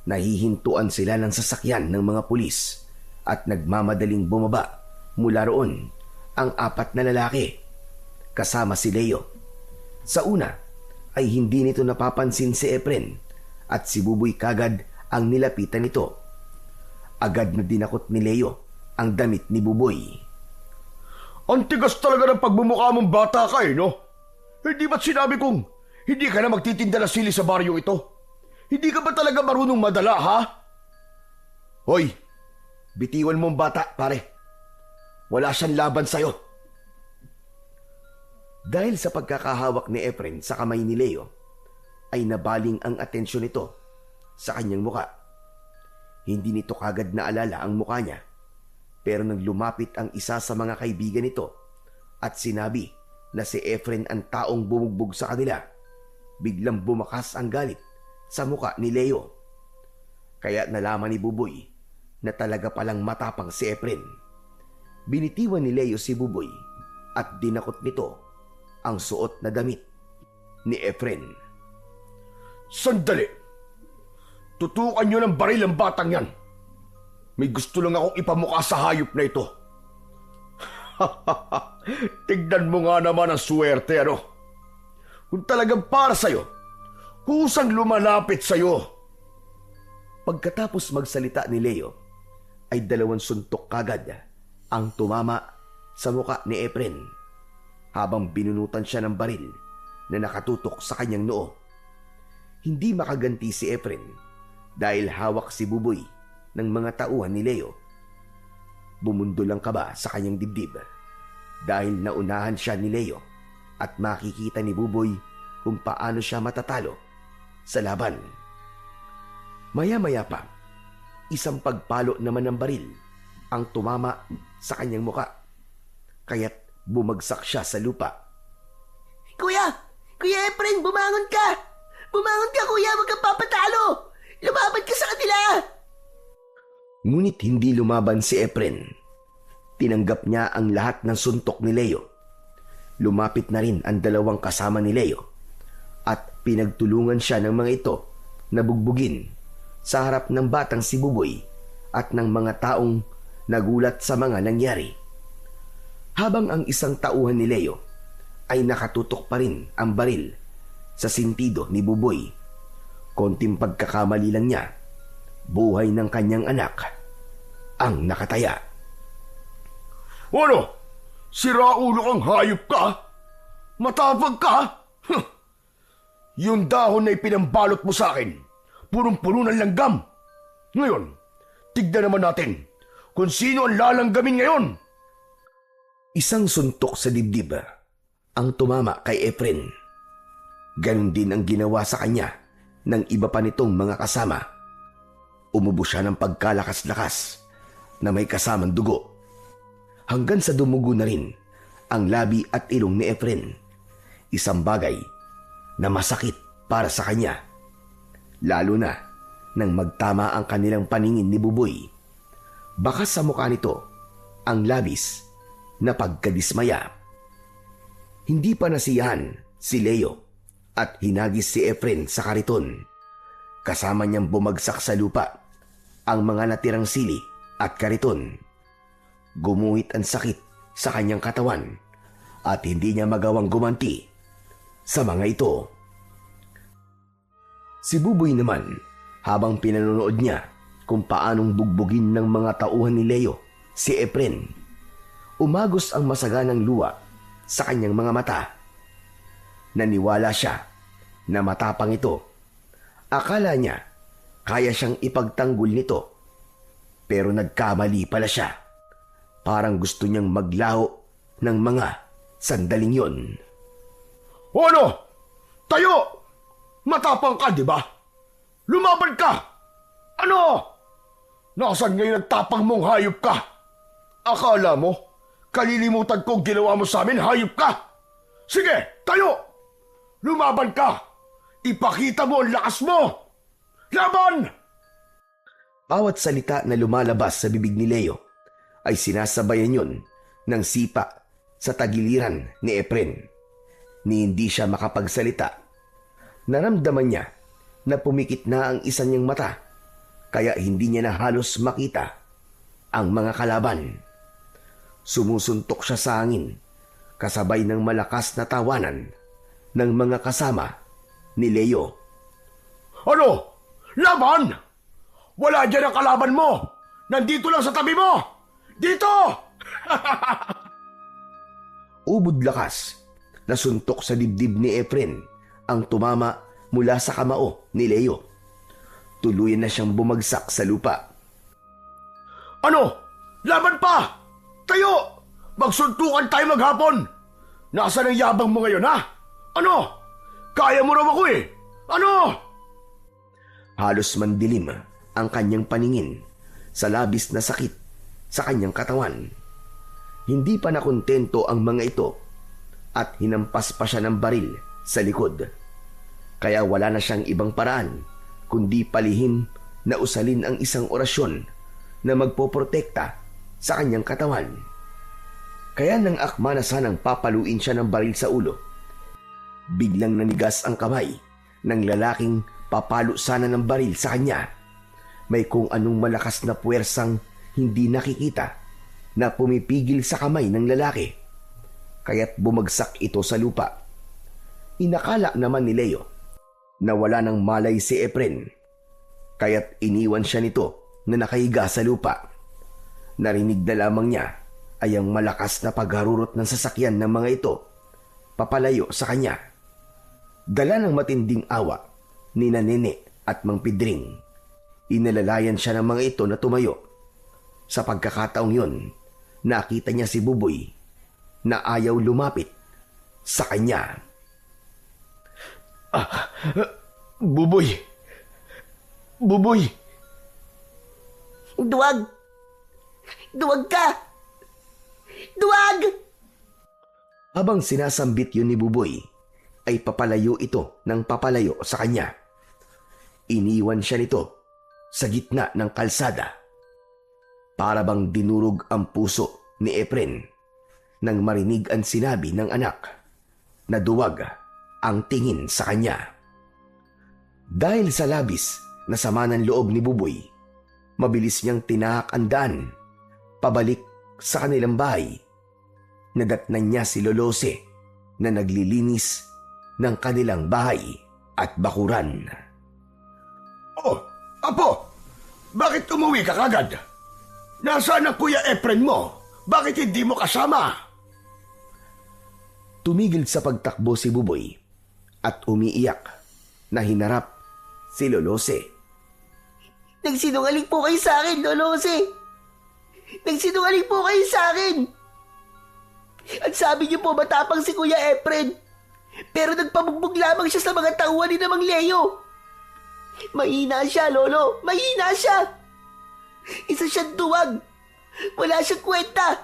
Nahihintuan sila ng sasakyan ng mga pulis at nagmamadaling bumaba mula roon ang 4 na lalaki kasama si Leo. Sa una ay hindi nito napapansin si Efren at si Buboy kagad ang nilapitan nito. Agad na dinakot ni Leo ang damit ni Buboy. Ang tigas talaga ng pagmumukha mong bata ka no? Hindi ba't sinabi kong hindi ka na magtitinda ng sili sa baryo ito? Hindi ka ba talaga marunong madala, ha? Hoy, bitiwan mong bata, pare. Wala siyang laban sa'yo. Dahil sa pagkakahawak ni Efren sa kamay ni Leo, ay nabaling ang atensyon nito sa kanyang muka. Hindi nito kagad naalala ang muka niya, pero nang lumapit ang isa sa mga kaibigan nito at sinabi na si Efren ang taong bumugbog sa kanila, biglang bumakas ang galit sa muka ni Leo. Kaya nalaman ni Buboy na talaga palang matapang si Efren. Binitiwan ni Leo si Buboy at dinakot nito ang suot na damit ni Efren. Sandali! Tutukan nyo ng baril ang batang yan. May gusto lang akong ipamukha sa hayop na ito. Tignan mo nga naman ang swerte, ano? Kung talagang para sa'yo, kusang lumalapit sa'yo. Pagkatapos magsalita ni Leo, ay 2 suntok kagad ang tumama sa muka ni Efren habang binunutan siya ng baril na nakatutok sa kanyang noo. Hindi makaganti si Efren dahil hawak si Buboy ng mga tauhan ni Leo. Bumundol ang kaba sa kanyang dibdib dahil naunahan siya ni Leo at makikita ni Buboy kung paano siya matatalo sa laban. Maya-maya pa, isang pagpalo naman ng baril ang tumama sa kanyang muka, kaya't bumagsak siya sa lupa. Kuya! Kuya Efren, bumangon ka! Bumangon ka, kuya! Huwag kang papatalo! Lumaban ka sa kanila! Ngunit hindi lumaban si Efren. Tinanggap niya ang lahat ng suntok ni Leo. Lumapit na rin ang 2 kasama ni Leo at pinagtulungan siya ng mga ito na bugbugin sa harap ng batang si Buboy at ng mga taong nagulat sa mga nangyari. Habang ang isang tauhan ni Leo ay nakatutok pa rin ang baril sa sintido ni Buboy. Konting pagkakamali lang niya, buhay ng kanyang anak ang nakataya. Ano? Siraulo kang hayop ka? Matapag ka? Yung dahon na ipinambalot mo sa akin, punong-puno ng langgam. Ngayon, tignan naman natin kung sino ang lalanggamin ngayon. Isang suntok sa dibdib ang tumama kay Efren. Ganon din ang ginawa sa kanya ng iba pa nitong mga kasama. Umubo siya ng pagkalakas-lakas na may kasamang dugo. Hanggang sa dumugo na rin ang labi at ilong ni Efren. Isang bagay na masakit para sa kanya. Lalo na nang magtama ang kanilang paningin ni Buboy. Baka sa mukha nito ang labis na pagkadismaya. Hindi pa nasiyahan si Leo at hinagis si Efren sa kariton. Kasama niyang bumagsak sa lupa ang mga natirang sili at kariton. Gumuhit ang sakit sa kanyang katawan at hindi niya magawang gumanti sa mga ito. Si Buboy naman, habang pinanonood niya kung paanong bugbugin ng mga tauhan ni Leo si Efren, umagos ang masaganang luha sa kanyang mga mata. Naniwala siya na matapang ito. Akala niya kaya siyang ipagtanggol nito, pero nagkamali pala siya. Parang gusto niyang maglaho ng mga sandaling yon. O ano? Tayo! Matapang ka, di ba? Lumaban ka! Ano? Nasaan ngayon ang tapang mong hayop ka? Akala mo, kalilimutan ko ang ginawa mo sa amin, hayop ka? Sige, tayo! Lumaban ka! Ipakita mo ang lakas mo! Laban! Bawat salita na lumalabas sa bibig ni Leo ay sinasabayan yon ng sipa sa tagiliran ni Efren. Ni hindi siya makapagsalita. Naramdaman niya na pumikit na ang isa niyang mata, kaya hindi niya na halos makita ang mga kalaban. Sumusuntok siya sa hangin, kasabay ng malakas na tawanan ng mga kasama ni Leo. Ano? Laban? Wala dyan ang kalaban mo! Nandito lang sa tabi mo! Dito! Ubod lakas na suntok sa dibdib ni Efren ang tumama mula sa kamao ni Leo. Tuluyan na siyang bumagsak sa lupa. Ano? Laban pa! Tayo! Magsuntukan tayo maghapon! Nasaan ang yabang mo ngayon, ha? Ano? Kaya mo raw ako eh! Ano? Halos mandilim ang kanyang paningin sa labis na sakit sa kanyang katawan. Hindi pa nakontento ang mga ito at hinampas pa siya ng baril sa likod. Kaya wala na siyang ibang paraan kundi palihim na usalin ang isang orasyon na magpoprotekta sa kanyang katawan. Kaya nang akma na sanang papaluin siya ng baril sa ulo, biglang nanigas ang kamay ng lalaking papalo sana ng baril sa kanya. May kung anong malakas na puwersang hindi nakikita na pumipigil sa kamay ng lalaki, kaya't bumagsak ito sa lupa. Inakala naman ni Leo na wala ng malay si Efren, kaya't iniwan siya nito na nakahiga sa lupa. Narinig na lamang niya ay ang malakas na pagharurot ng sasakyan ng mga ito papalayo sa kanya. Dala ng matinding awa ni Nene at Mang Pidring, inalalayan siya ng mga ito na tumayo. Sa pagkakataong yun, nakita niya si Buboy na ayaw lumapit sa kanya. Buboy! Buboy! Duwag! Duwag ka! Duwag! Habang sinasambit yun ni Buboy, ay papalayo ito ng papalayo sa kanya. Iniwan siya nito sa gitna ng kalsada. Para bang dinurog ang puso ni Efren nang marinig ang sinabi ng anak na duwag ang tingin sa kanya. Dahil sa labis na sama ng loob ni Buboy, mabilis niyang tinahak ang daan pabalik sa kanilang bahay. Nadatnan niya si Lolose na naglilinis ng kanilang bahay at bakuran. Oh, Apo! Bakit umuwi ka kagad? Nasaan ang Kuya Efren mo? Bakit hindi mo kasama? Tumigil sa pagtakbo si Buboy at umiiyak na hinarap si Lolose. Nagsinungaling po kayo sa akin, Lolose! Nagsinungaling po kayo sa akin! At sabi niyo po matapang si Kuya Efren, pero nagpabugbog lamang siya sa mga tauhan ni Mang Leo. Mahina siya, Lolo. Mahina siya. Isa siyang duwag. Wala siyang kwenta.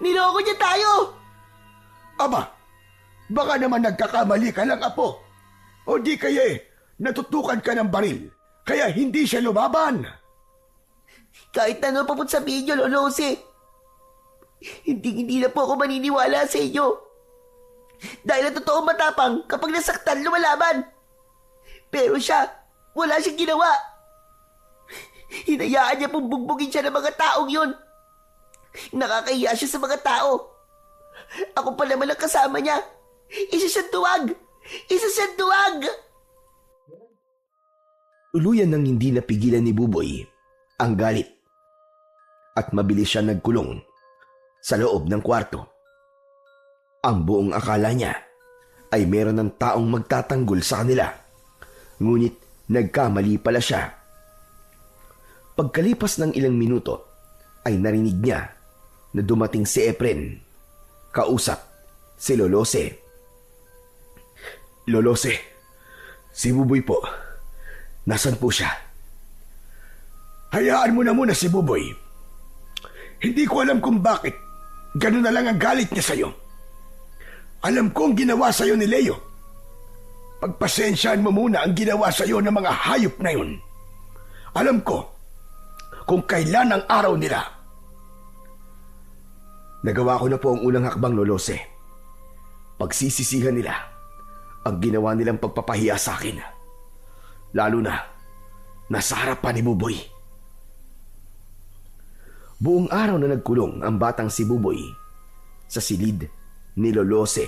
Niloko niya tayo. Aba, baka naman nagkakamali ka lang, Apo. O di kaya natutukan ka ng baril kaya hindi siya lumaban. Kahit ano pa po sabihin niyo, Lolo Jose, hindi na po ako maniniwala sa inyo. Dahil ang totoo matapang kapag nasaktan, lumalaban. Pero siya, wala siyang ginawa. Hinayaan niya pong bugbugin siya ng mga taong yun. Nakakahiya siya sa mga tao. Ako pa naman ang kasama niya. Isa siyang duwag! Isa siyang duwag! Tuluyan nang hindi napigilan ni Buboy ang galit at mabilis siya nagkulong sa loob ng kwarto. Ang buong akala niya ay meron ng taong magtatanggol sa kanila, ngunit nagkamali pala siya. Pagkalipas ng ilang minuto ay narinig niya na dumating si Efren. Kausap si Lolose. Lolose, si Buboy po. Nasaan po siya? Hayaan mo na muna si Buboy. Hindi ko alam kung bakit ganun na lang ang galit niya sa'yo. Alam ko ang ginawa sa'yo ni Leo. Pagpasensyaan mo muna ang ginawa sa'yo ng mga hayop na yun. Alam ko kung kailan ang araw nila. Nagawa ko na po ang unang hakbang, Lolose. Pagsisisihan nila ang ginawa nilang pagpapahiya sa akin. Lalo na nasa harapan ni Buboy. Buong araw na nagkulong ang batang si Buboy sa silid ni Lolose.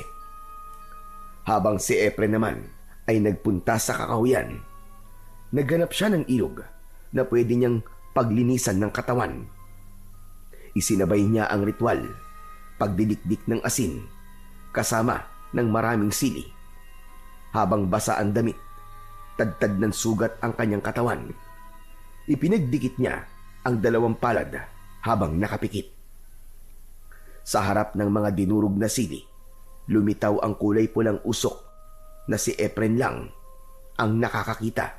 Habang si Efren naman ay nagpunta sa kakahuyan, naghanap siya ng ilog na pwede niyang paglinisan ng katawan. Isinabay niya ang ritual, pagdidikdik ng asin, kasama ng maraming sili. Habang basa ang damit, tadtad ng sugat ang kanyang katawan, ipinagdikit niya ang 2 palad habang nakapikit. Sa harap ng mga dinurog na sili, lumitaw ang kulay pulang usok na si Efren lang ang nakakakita.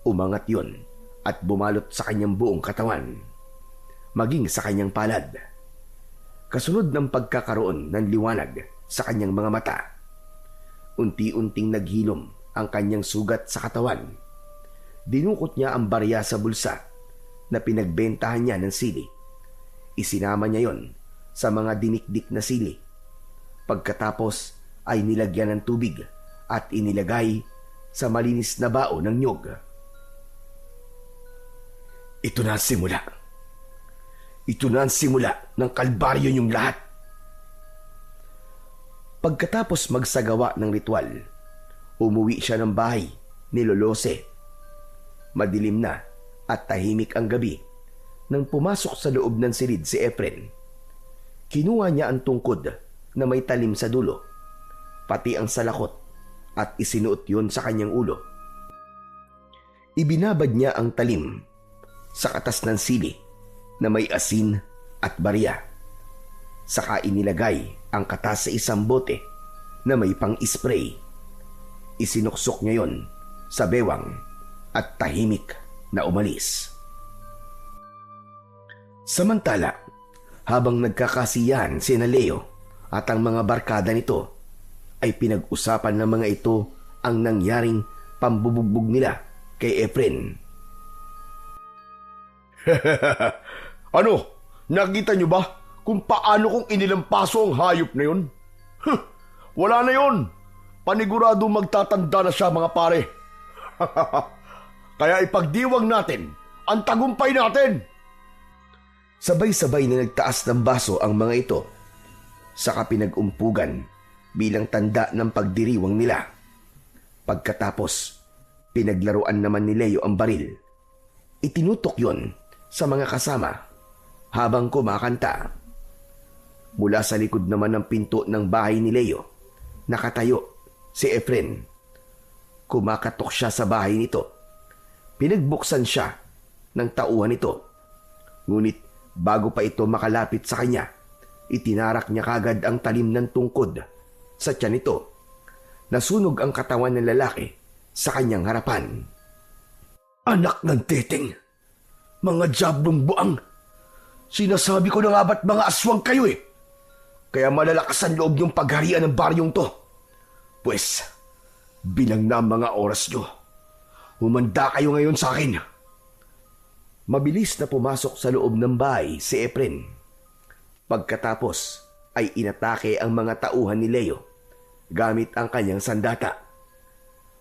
Umangat yon at bumalot sa kanyang buong katawan, maging sa kanyang palad. Kasunod ng pagkakaroon ng liwanag sa kanyang mga mata, unti-unting naghilom ang kanyang sugat sa katawan. Dinukot niya ang barya sa bulsa na pinagbentahan niya ng sili. Isinama niya yon sa mga dinikdik na sili. Pagkatapos ay nilagyan ng tubig at inilagay sa malinis na bao ng nyog. Ito na ang simula. Ito na ang simula ng kalbaryo niyong lahat. Pagkatapos magsagawa ng ritual, umuwi siya ng bahay ni Lolose. Madilim na at tahimik ang gabi nang pumasok sa loob ng silid si Efren. Kinuha niya ang tungkod na may talim sa dulo, pati ang salakot, at isinuot yun sa kanyang ulo. Ibinabad niya ang talim sa katas ng sili na may asin at barya. Saka inilagay ang katas sa isang bote na may pang-spray. Isinuksok niya yon sa bewang at tahimik na umalis. Samantala, habang nagkakasiyahan sina Leo at ang mga barkada nito, ay pinag-usapan ng mga ito ang nangyaring pambubugbog nila kay Efren. Ano? Nakita niyo ba kung paano kong inilampaso ang hayop na yun? Wala na yun. Panigurado magtatanda na siya, mga pare. Kaya ipagdiwang natin ang tagumpay natin. Sabay-sabay na nagtaas ng baso ang mga ito, saka pinag-umpugan bilang tanda ng pagdiriwang nila. Pagkatapos, pinaglaruan naman ni Leo ang baril. Itinutok yon sa mga kasama habang kumakanta. Mula sa likod naman ng pinto ng bahay ni Leo, nakatayo si Efren. Kumakatok siya sa bahay nito. Pinagbuksan siya ng tauhan nito. Ngunit bago pa ito makalapit sa kanya, itinarak niya kagad ang talim ng tungkod sa tiyan nito. Nasunog ang katawan ng lalaki sa kanyang harapan. Anak ng teteng, mga jablong buang. Sinasabi ko na nga ba't mga aswang kayo eh. Kaya malalakas ang loob niyong pagharian ng baryong to. Pues, bilang na ang mga oras nyo. Humanda kayo ngayon sa akin. Mabilis na pumasok sa loob ng bahay si Efren. Pagkatapos ay inatake ang mga tauhan ni Leo gamit ang kanyang sandata.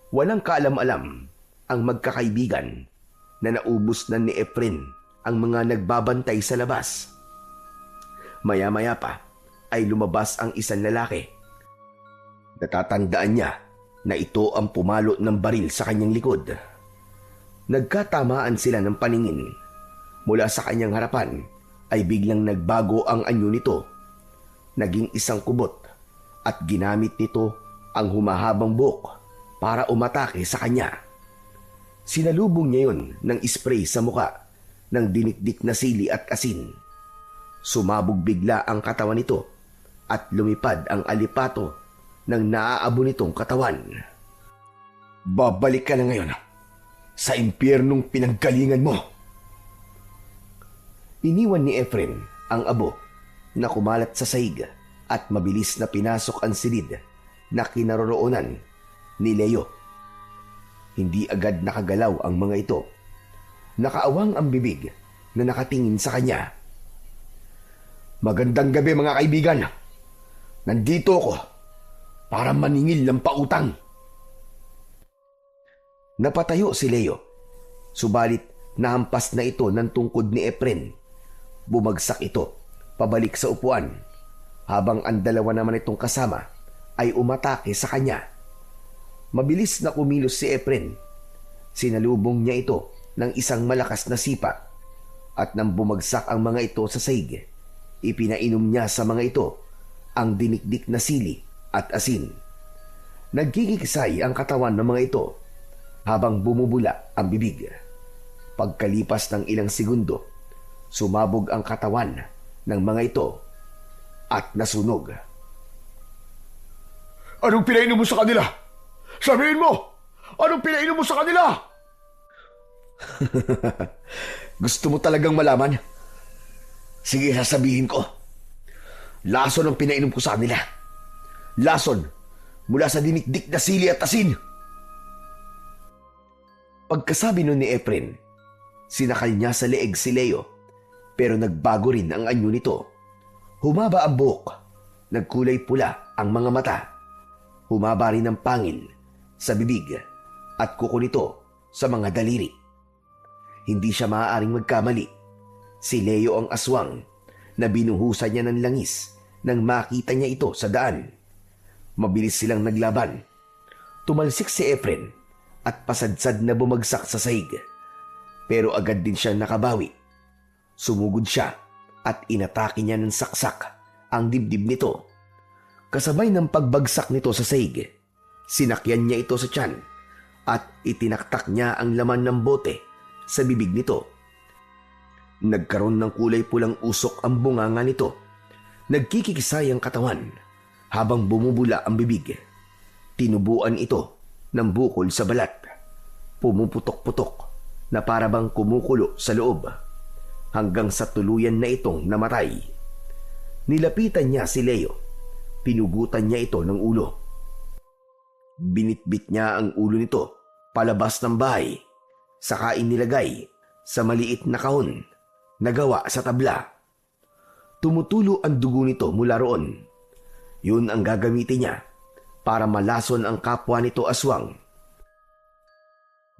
Walang kaalam-alam ang magkakaibigan na naubos na ni Efren ang mga nagbabantay sa labas. Maya-maya pa ay lumabas ang isang lalaki. Natatandaan niya na ito ang pumalo ng baril sa kanyang likod. Nagkatamaan sila ng paningin. Mula sa kanyang harapan ay biglang nagbago ang anyo nito. Naging isang kubot at ginamit nito ang humahabang buhok para umatake sa kanya. Sinalubong niya yun ng spray sa muka ng dinikdik na sili at asin. Sumabog bigla ang katawan nito at lumipad ang alipato ng naaabo nitong katawan. Babalik ka na ngayon sa impyernong pinanggalingan mo. Iniwan ni Efren ang abo na kumalat sa sahig at mabilis na pinasok ang silid na kinaroroonan ni Leo. Hindi agad nakagalaw ang mga ito. Nakaawang ang bibig na nakatingin sa kanya. Magandang gabi mga kaibigan. Nandito ako para maningil ng pautang. Napatayo si Leo. Subalit nahampas na ito ng tungkod ni Efren. Bumagsak ito pabalik sa upuan habang ang dalawa naman itong kasama ay umatake sa kanya. Mabilis na kumilos si Efren. Sinalubong niya ito ng isang malakas na sipa at nang bumagsak ang mga ito sa sahig, ipinainom niya sa mga ito ang dinikdik na sili at asin. Nagkikiksay ang katawan ng mga ito habang bumubula ang bibig. Pagkalipas ng ilang segundo, sumabog ang katawan ng mga ito at nasunog. Anong pinainom mo sa kanila? Sabihin mo! Anong pinainom mo sa kanila? Gusto mo talagang malaman? Sige, sasabihin ko. Lason ang pinainom ko sa kanila. Lason mula sa dinikdik na sili at asin. Pagkasabi nun ni Efren, sinakal niya sa leeg si Leo, pero nagbago rin ang anyo nito. Humaba ang buhok, nagkulay pula ang mga mata, humaba rin ang pangil sa bibig at kuko nito sa mga daliri. Hindi siya maaaring magkamali. Si Leo ang aswang na binuhusan niya ng langis nang makita niya ito sa daan. Mabilis silang naglaban. Tumalsik si Efren at pasadsad na bumagsak sa sahig. Pero agad din siya nakabawi. Sumugod siya at inatake niya ng saksak ang dibdib nito. Kasabay ng pagbagsak nito sa sahig, sinakyan niya ito sa tiyan at itinaktak niya ang laman ng bote sa bibig nito. Nagkaroon ng kulay pulang usok ang bunganga nito. Nagkikisay ang katawan habang bumubula ang bibig. Tinubuan ito ng bukol sa balat. Pumuputok-putok na parabang kumukulo sa loob hanggang sa tuluyan na itong namatay. Nilapitan niya si Leo. Pinugutan niya ito ng ulo. Binitbit niya ang ulo nito palabas ng bahay, saka inilagay sa maliit na kahon na gawa sa tabla. Tumutulo ang dugo nito mula roon. Yun ang gagamitin niya para malason ang kapwa nito aswang.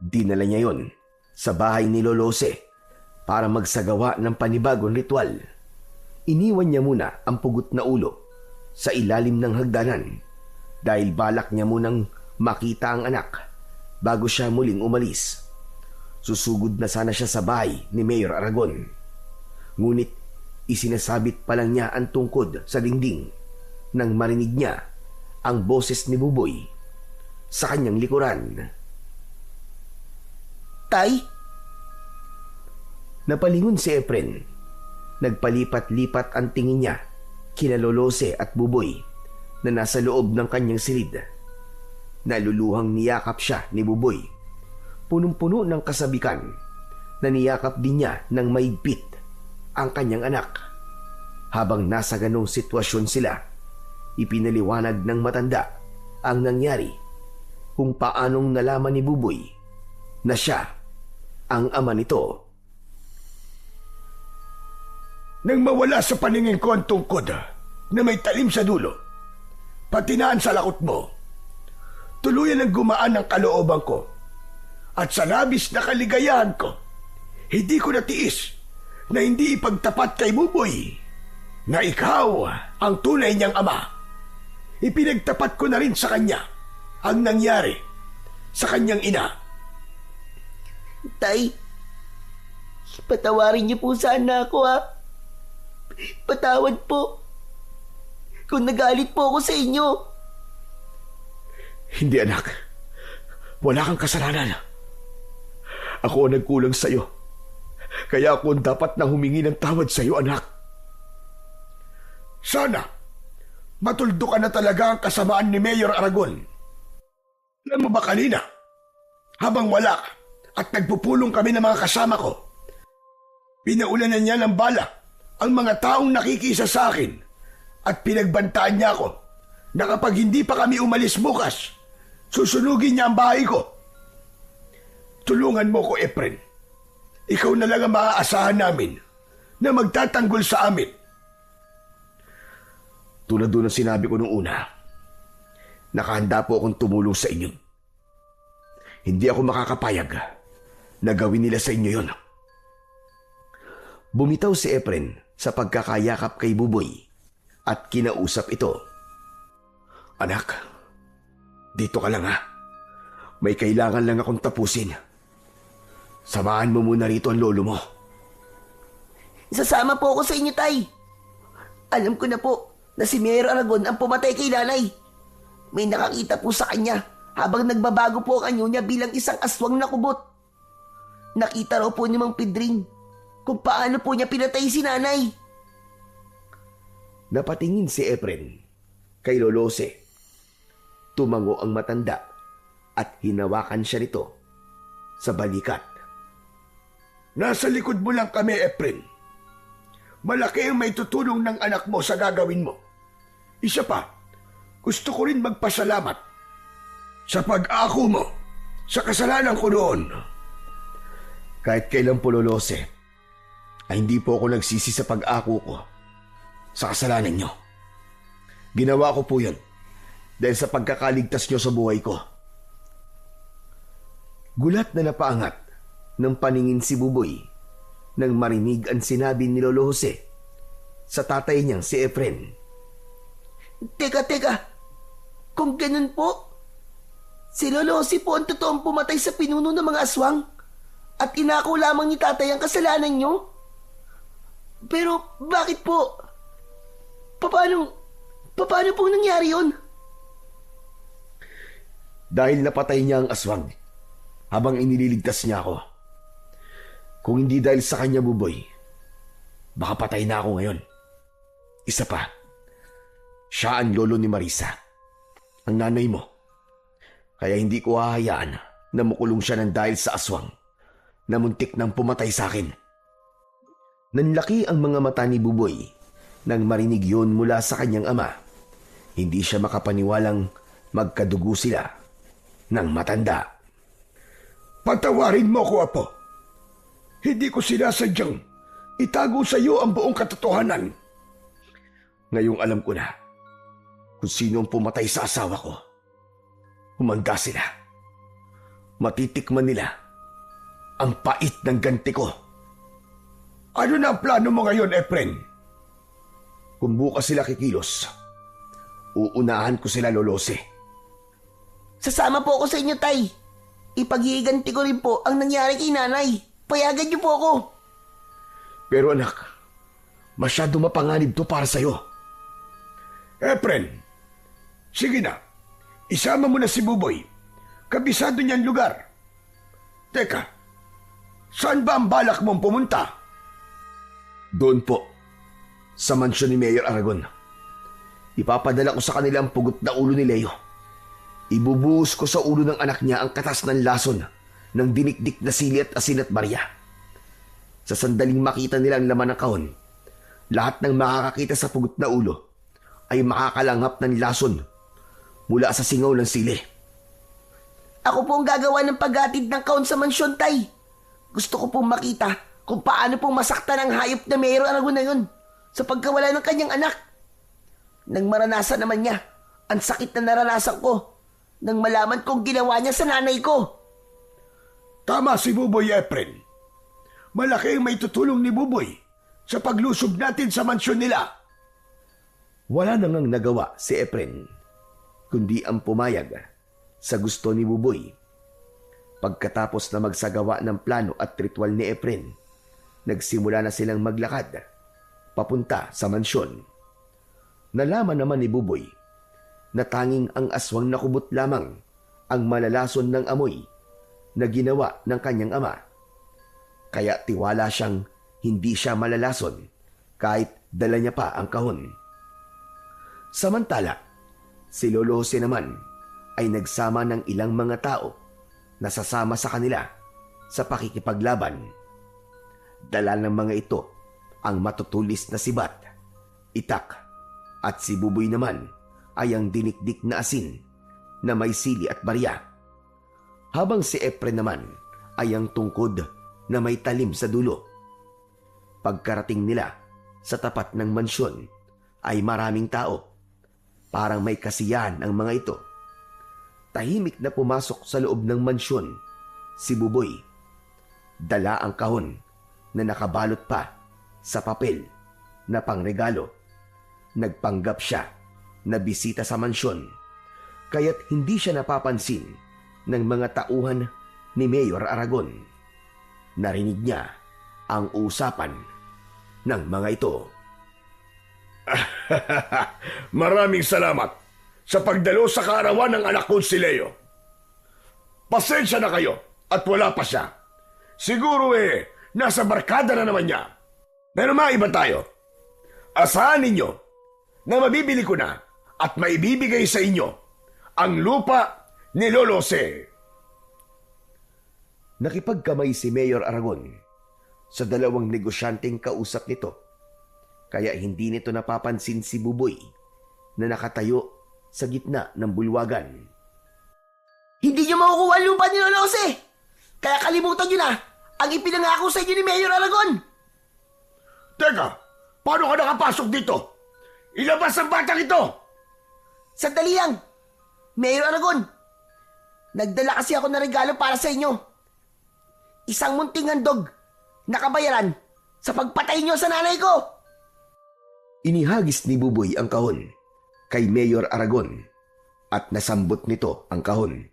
Dinala niya yon sa bahay ni Lolose para magsagawa ng panibagong ritual. Iniwan niya muna ang pugot na ulo sa ilalim ng hagdanan dahil balak niya munang makita ang anak bago siya muling umalis. Susugod na sana siya sa bahay ni Mayor Aragon. Ngunit isinasabit pa lang niya ang tungkod sa dingding nang marinig niya ang boses ni Buboy sa kanyang likuran. Tay? Napalingon si Efren. Nagpalipat-lipat ang tingin niya kina Lolose at Buboy na nasa loob ng kanyang silid. Naluluhang niyakap siya ni Buboy. Punong-puno ng kasabikan na niyakap din niya ng maigpit ang kanyang anak. Habang nasa ganong sitwasyon sila, ipinaliwanag ng matanda ang nangyari kung paanong nalaman ni Buboy na siya ang ama nito. Nang mawala sa paningin ko ang tungkod na may talim sa dulo, patinaan sa lakot mo, tuluyan ang gumaan ang kalooban ko. At sa labis na kaligayahan ko, hindi ko natiis na hindi ipagtapat kay Buboy na ikaw ang tunay niyang ama. Ipinagtapat ko na rin sa kanya ang nangyari sa kanyang ina. Tay, patawarin niyo po sana ako ha. Patawad po. Kung nagalit po ako sa inyo. Hindi anak, wala kang kasalanan. Ako ang nagkulang sa'yo. Kaya ako ang dapat na humingi ng tawad sa'yo, anak. Sana, matuldo ka na talaga ang kasamaan ni Mayor Aragon. Alam mo ba kanina, habang wala ka at nagpupulong kami ng mga kasama ko, pinaulanan niya ng bala ang mga taong nakikisa sa akin at pinagbantaan niya ako na kapag hindi pa kami umalis bukas, susunugin niya ang bahay ko. Tulungan mo ko, Efren. Ikaw na lang ang maaasahan namin na magtatanggol sa amin. Tulad doon ang sinabi ko nung una, nakahanda po akong tumulong sa inyo. Hindi ako makakapayag na gawin nila sa inyo yon. Bumitaw si Efren sa pagkakayakap kay Buboy at kinausap ito. Anak, dito ka lang ha. May kailangan lang akong tapusin. Samahan mo muna rito ang lolo mo. Sasama po ako sa inyo, Tay. Alam ko na po na si Mayor Aragon ang pumatay kay nanay. May nakakita po sa kanya habang nagbabago po ang anyo niya bilang isang aswang na kubot. Nakita raw po ni Mang Pedring kung paano po niya pinatay si nanay. Napatingin si Efren kay Lolose. Tumango ang matanda at hinawakan siya nito sa balikat. Nasa likod mo lang kami, Efren. Malaki ang may tutulong ng anak mo sa gagawin mo. Isa pa, gusto ko rin magpasalamat sa pag-ako mo sa kasalanan ko noon. Kahit kailan po, Lolose, ay hindi po ako nagsisi sa pag-ako ko sa kasalanan nyo. Ginawa ko po yun dahil sa pagkakaligtas nyo sa buhay ko. Gulat na napaangat ng paningin si Buboy nang marinig ang sinabi ni Lolo Jose sa tatay niyang si Efren. Teka. Kung ganun po, si Lolo Jose po ang totoong pumatay sa pinuno ng mga aswang at inako lamang ni tatay ang kasalanan niyo? Pero bakit po? Paano po nangyari yun? Dahil napatay niya ang aswang habang inililigtas niya ako. Kung hindi dahil sa kanya, Buboy, baka patay na ako ngayon. Isa pa, siya ang lolo ni Marisa, ang nanay mo. Kaya hindi ko hahayaan na makulong siya ng dahil sa aswang na muntik nang pumatay sa akin. Nanlaki ang mga mata ni Buboy nang marinig yun mula sa kanyang ama. Hindi siya makapaniwalang magkadugo sila ng matanda. Patawarin mo ko, Apo. Hindi ko sinasadyang itago sa iyo ang buong katotohanan. Ngayong alam ko na kung sino ang pumatay sa asawa ko. Humanda sila. Matitikman nila ang pait ng ganti ko. Ano na ang plano mo ngayon, Efren? Kung bukas sila kikilos, uunahan ko sila, Lolose. Sasama po ako sa inyo, Tay. Ipaghihiganti ko rin po ang nangyari kay nanay. Payagan niyo po ako. Pero anak, masyado mapanganib to para sa'yo. Efren, sige na. Isama mo na si Buboy. Kabisado niyan lugar. Teka, saan ba ang balak mong pumunta? Doon po, sa mansyon ni Mayor Aragon. Ipapadala ko sa kanila ang pugot na ulo ni Leo. Ibubuhos ko sa ulo ng anak niya ang katas ng lason ng dinikdik na sili at asin at barya. Sa sandaling makita nila ang laman ng kahon, lahat ng makakakita sa pugot na ulo ay makakalanghap ng lason mula sa singaw ng sili. Ako po ang gagawa ng paghatid ng kahon sa mansyon, Tay. Gusto ko pong makita kung paano pong masaktan ang hayop na Mayor Aragon na yun sa pagkawala ng kanyang anak. Nang maranasan naman niya ang sakit na naranasan ko nang malaman kong ginawa niya sa nanay ko. Tama si Buboy Efren. Malaki ang may tutulong ni Buboy sa paglusob natin sa mansyon nila. Wala na ngang nagawa si Efren, kundi ang pumayag sa gusto ni Buboy. Pagkatapos na magsagawa ng plano at ritual ni Efren, nagsimula na silang maglakad papunta sa mansyon. Nalaman naman ni Buboy na tanging ang aswang nakubot lamang ang malalason ng amoy na ginawa ng kanyang ama. Kaya tiwala siyang hindi siya malalason kahit dala niya pa ang kahon. Samantala, si Lolo Jose naman ay nagsama ng ilang mga tao na sasama sa kanila sa pakikipaglaban. Dala ng mga ito ang matutulis na si Bat, Itak, at si Buboy naman ay ang dinikdik na asin na may sili at barya. Habang si Efren naman ay ang tungkod na may talim sa dulo. Pagkarating nila sa tapat ng mansyon ay maraming tao. Parang may kasiyahan ang mga ito. Tahimik na pumasok sa loob ng mansyon si Buboy. Dala ang kahon na nakabalot pa sa papel na pangregalo. Nagpanggap siya na bisita sa mansyon, kaya't hindi siya napapansin ng mga tauhan ni Mayor Aragon. Narinig niya ang usapan ng mga ito. Maraming salamat sa pagdalo sa kaarawan ng anak ko si Leo. Pasensya na kayo at wala pa siya. Siguro nasa barkada na naman niya. Pero maiba tayo. Asahan ninyo na mabibili ko na at maibibigay sa inyo ang lupa ni Lolo Jose. Nakipagkamay si Mayor Aragon sa dalawang negosyanteng kausap nito, kaya hindi nito napapansin si Buboy na nakatayo sa gitna ng bulwagan. Hindi niyo makukuha ang lupa ni Lolo Jose. Kaya kalimutan niyo na ang ipinangako sa inyo ni Mayor Aragon. Teka, paano ka nakapasok dito? Ilabas ang batang ito! Sandali lang. Mayor Aragon, nagdala kasi ako ng regalo para sa inyo. Isang munting handog na kabayaran sa pagpatay niyo sa nanay ko. Inihagis ni Buboy ang kahon kay Mayor Aragon at nasambot nito ang kahon.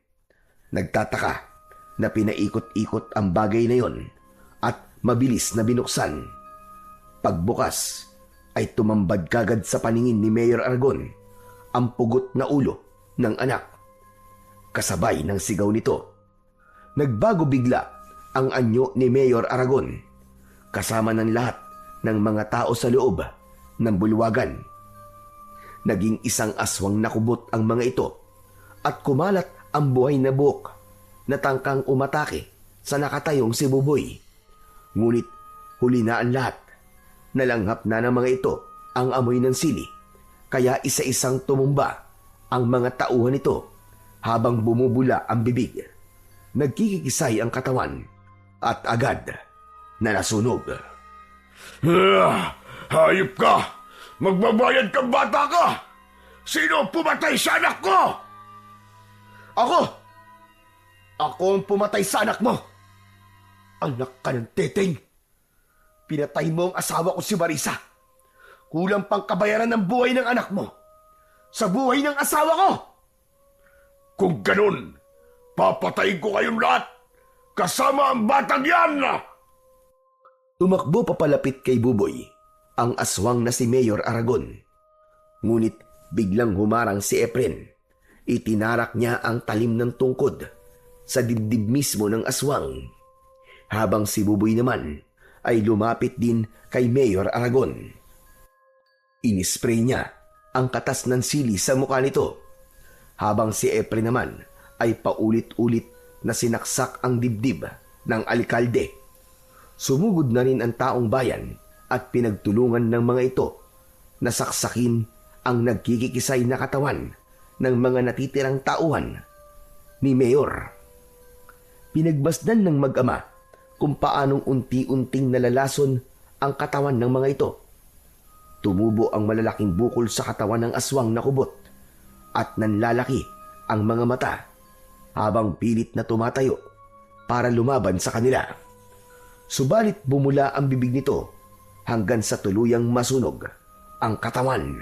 Nagtataka na pinaikot-ikot ang bagay na yon at mabilis na binuksan. Pagbukas ay tumambad kagad sa paningin ni Mayor Aragon ang pugot na ulo ng anak. Kasabay ng sigaw nito, nagbago bigla ang anyo ni Mayor Aragon kasama ng lahat ng mga tao sa loob ng bulwagan. Naging isang aswang nakubot ang mga ito at kumalat ang buhay na buhok na tangkang umatake sa nakatayong si Buboy. Ngunit huli na ang lahat. Nalanghap na ng mga ito ang amoy ng sili, kaya isa-isang tumumba ang mga tauhan nito habang bumubula ang bibig. Nagkikisay ang katawan at agad na nasunog. Hayop ka! Magbabayad kang bata ka! Sino pumatay sa anak ko? Ako! Ako ang pumatay sa anak mo! Anak ka ng teteng! Pinatay mo ang asawa ko si Marisa. Kulang pang kabayaran ng buhay ng anak mo sa buhay ng asawa ko! Kung ganun, papatayin ko kayong lahat kasama ang batang yan! Tumakbo papalapit kay Buboy ang aswang na si Mayor Aragon. Ngunit biglang humarang si Efren. Itinarak niya ang talim ng tungkod sa dibdib mismo ng aswang. Habang si Buboy naman ay lumapit din kay Mayor Aragon. Inispray niya ang katas ng sili sa mukha nito, habang si Efren naman ay paulit-ulit na sinaksak ang dibdib ng alkalde. Sumugod na rin ang taong bayan at pinagtulungan ng mga ito na saksakin ang nagkikikisay na katawan ng mga natitirang tauhan ni Mayor Pinagmasdan ng mag-ama kung paanong unti-unting nalalason ang katawan ng mga ito. Tumubo ang malalaking bukol sa katawan ng aswang na kubot at nanlalaki ang mga mata habang pilit na tumatayo para lumaban sa kanila. Subalit bumula ang bibig nito hanggang sa tuluyang masunog ang katawan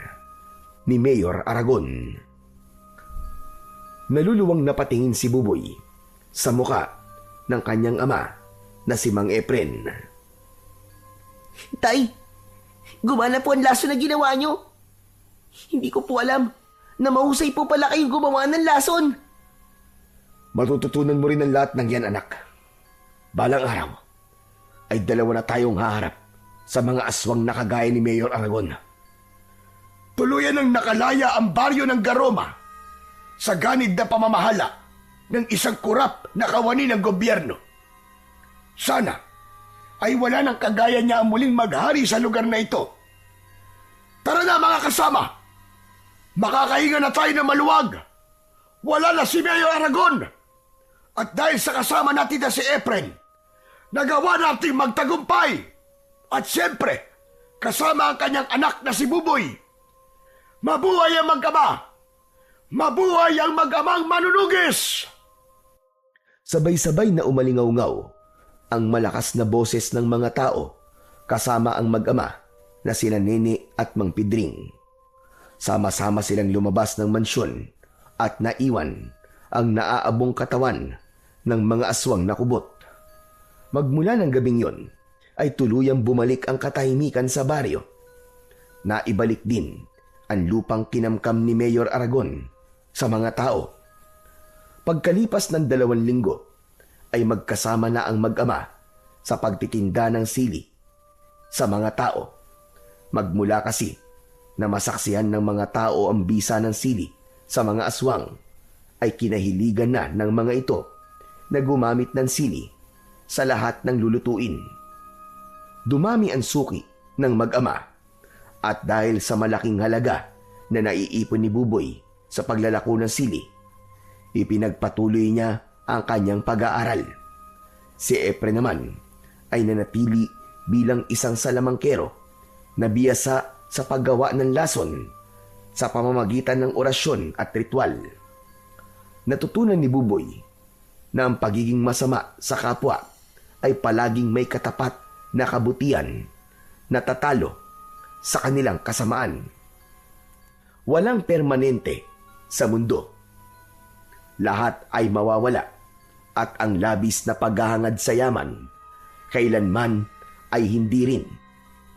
ni Mayor Aragon. Naluluwang napatingin si Buboy sa muka ng kanyang ama na si Mang Efren. Tay, gumana po ang lason na ginawa nyo. Hindi ko po alam na mahusay po pala kayong gumawa ng lason. Matututunan mo rin ang lahat ng yan, anak. Balang araw ay dalawa na tayong haharap sa mga aswang na kagaya ni Mayor Aragon. Tuluyan ng nakalaya ang baryo ng Garoma sa ganid na pamamahala ng isang kurap na kawani ng gobyerno. Sana ay wala nang kagaya niya ang muling maghari sa lugar na ito. Tara na mga kasama! Makakahinga na tayo ng maluwag! Wala na si Mayor Aragon! At dahil sa kasama natin na si Efren, nagawa natin magtagumpay! At siyempre, kasama ang kanyang anak na si Buboy. Mabuhay ang mag-ama! Mabuhay ang mag-amang manunugis! Sabay-sabay na umalingaw-ngaw ang malakas na boses ng mga tao kasama ang mag-ama na sina Nene at Mang Pidring. Sama-sama silang lumabas ng mansyon at naiwan ang naaabong katawan ng mga aswang na kubot. Magmula ng gabing yon ay tuluyang bumalik ang katahimikan sa baryo. Naibalik din ang lupang kinamkam ni Mayor Aragon sa mga tao. Pagkalipas ng 2 linggo ay magkasama na ang mag-ama sa pagtitinda ng sili sa mga tao. Magmula kasi na masaksihan ng mga tao ang bisa ng sili sa mga aswang ay kinahiligan na ng mga ito na gumamit ng sili sa lahat ng lulutuin. Dumami ang suki ng mag-ama at dahil sa malaking halaga na naiipon ni Buboy sa paglalako ng sili, ipinagpatuloy niya ang kanyang pag-aaral. Si Efren naman ay nanatili bilang isang salamangkero na biyasa sa paggawa ng lason sa pamamagitan ng orasyon at ritual. Natutunan ni Buboy na ang pagiging masama sa kapwa ay palaging may katapat na kabutihan na tatalo sa kanilang kasamaan. Walang permanente sa mundo. Lahat ay mawawala at ang labis na paghahangad sa yaman kailanman ay hindi rin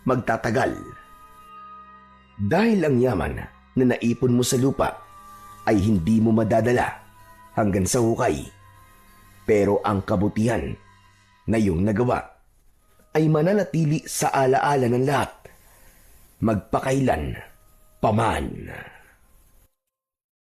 magtatagal. Dahil ang yaman na naipon mo sa lupa ay hindi mo madadala hanggang sa hukay. Pero ang kabutihan na iyong nagawa ay mananatili sa alaala ng lahat magpakailan paman.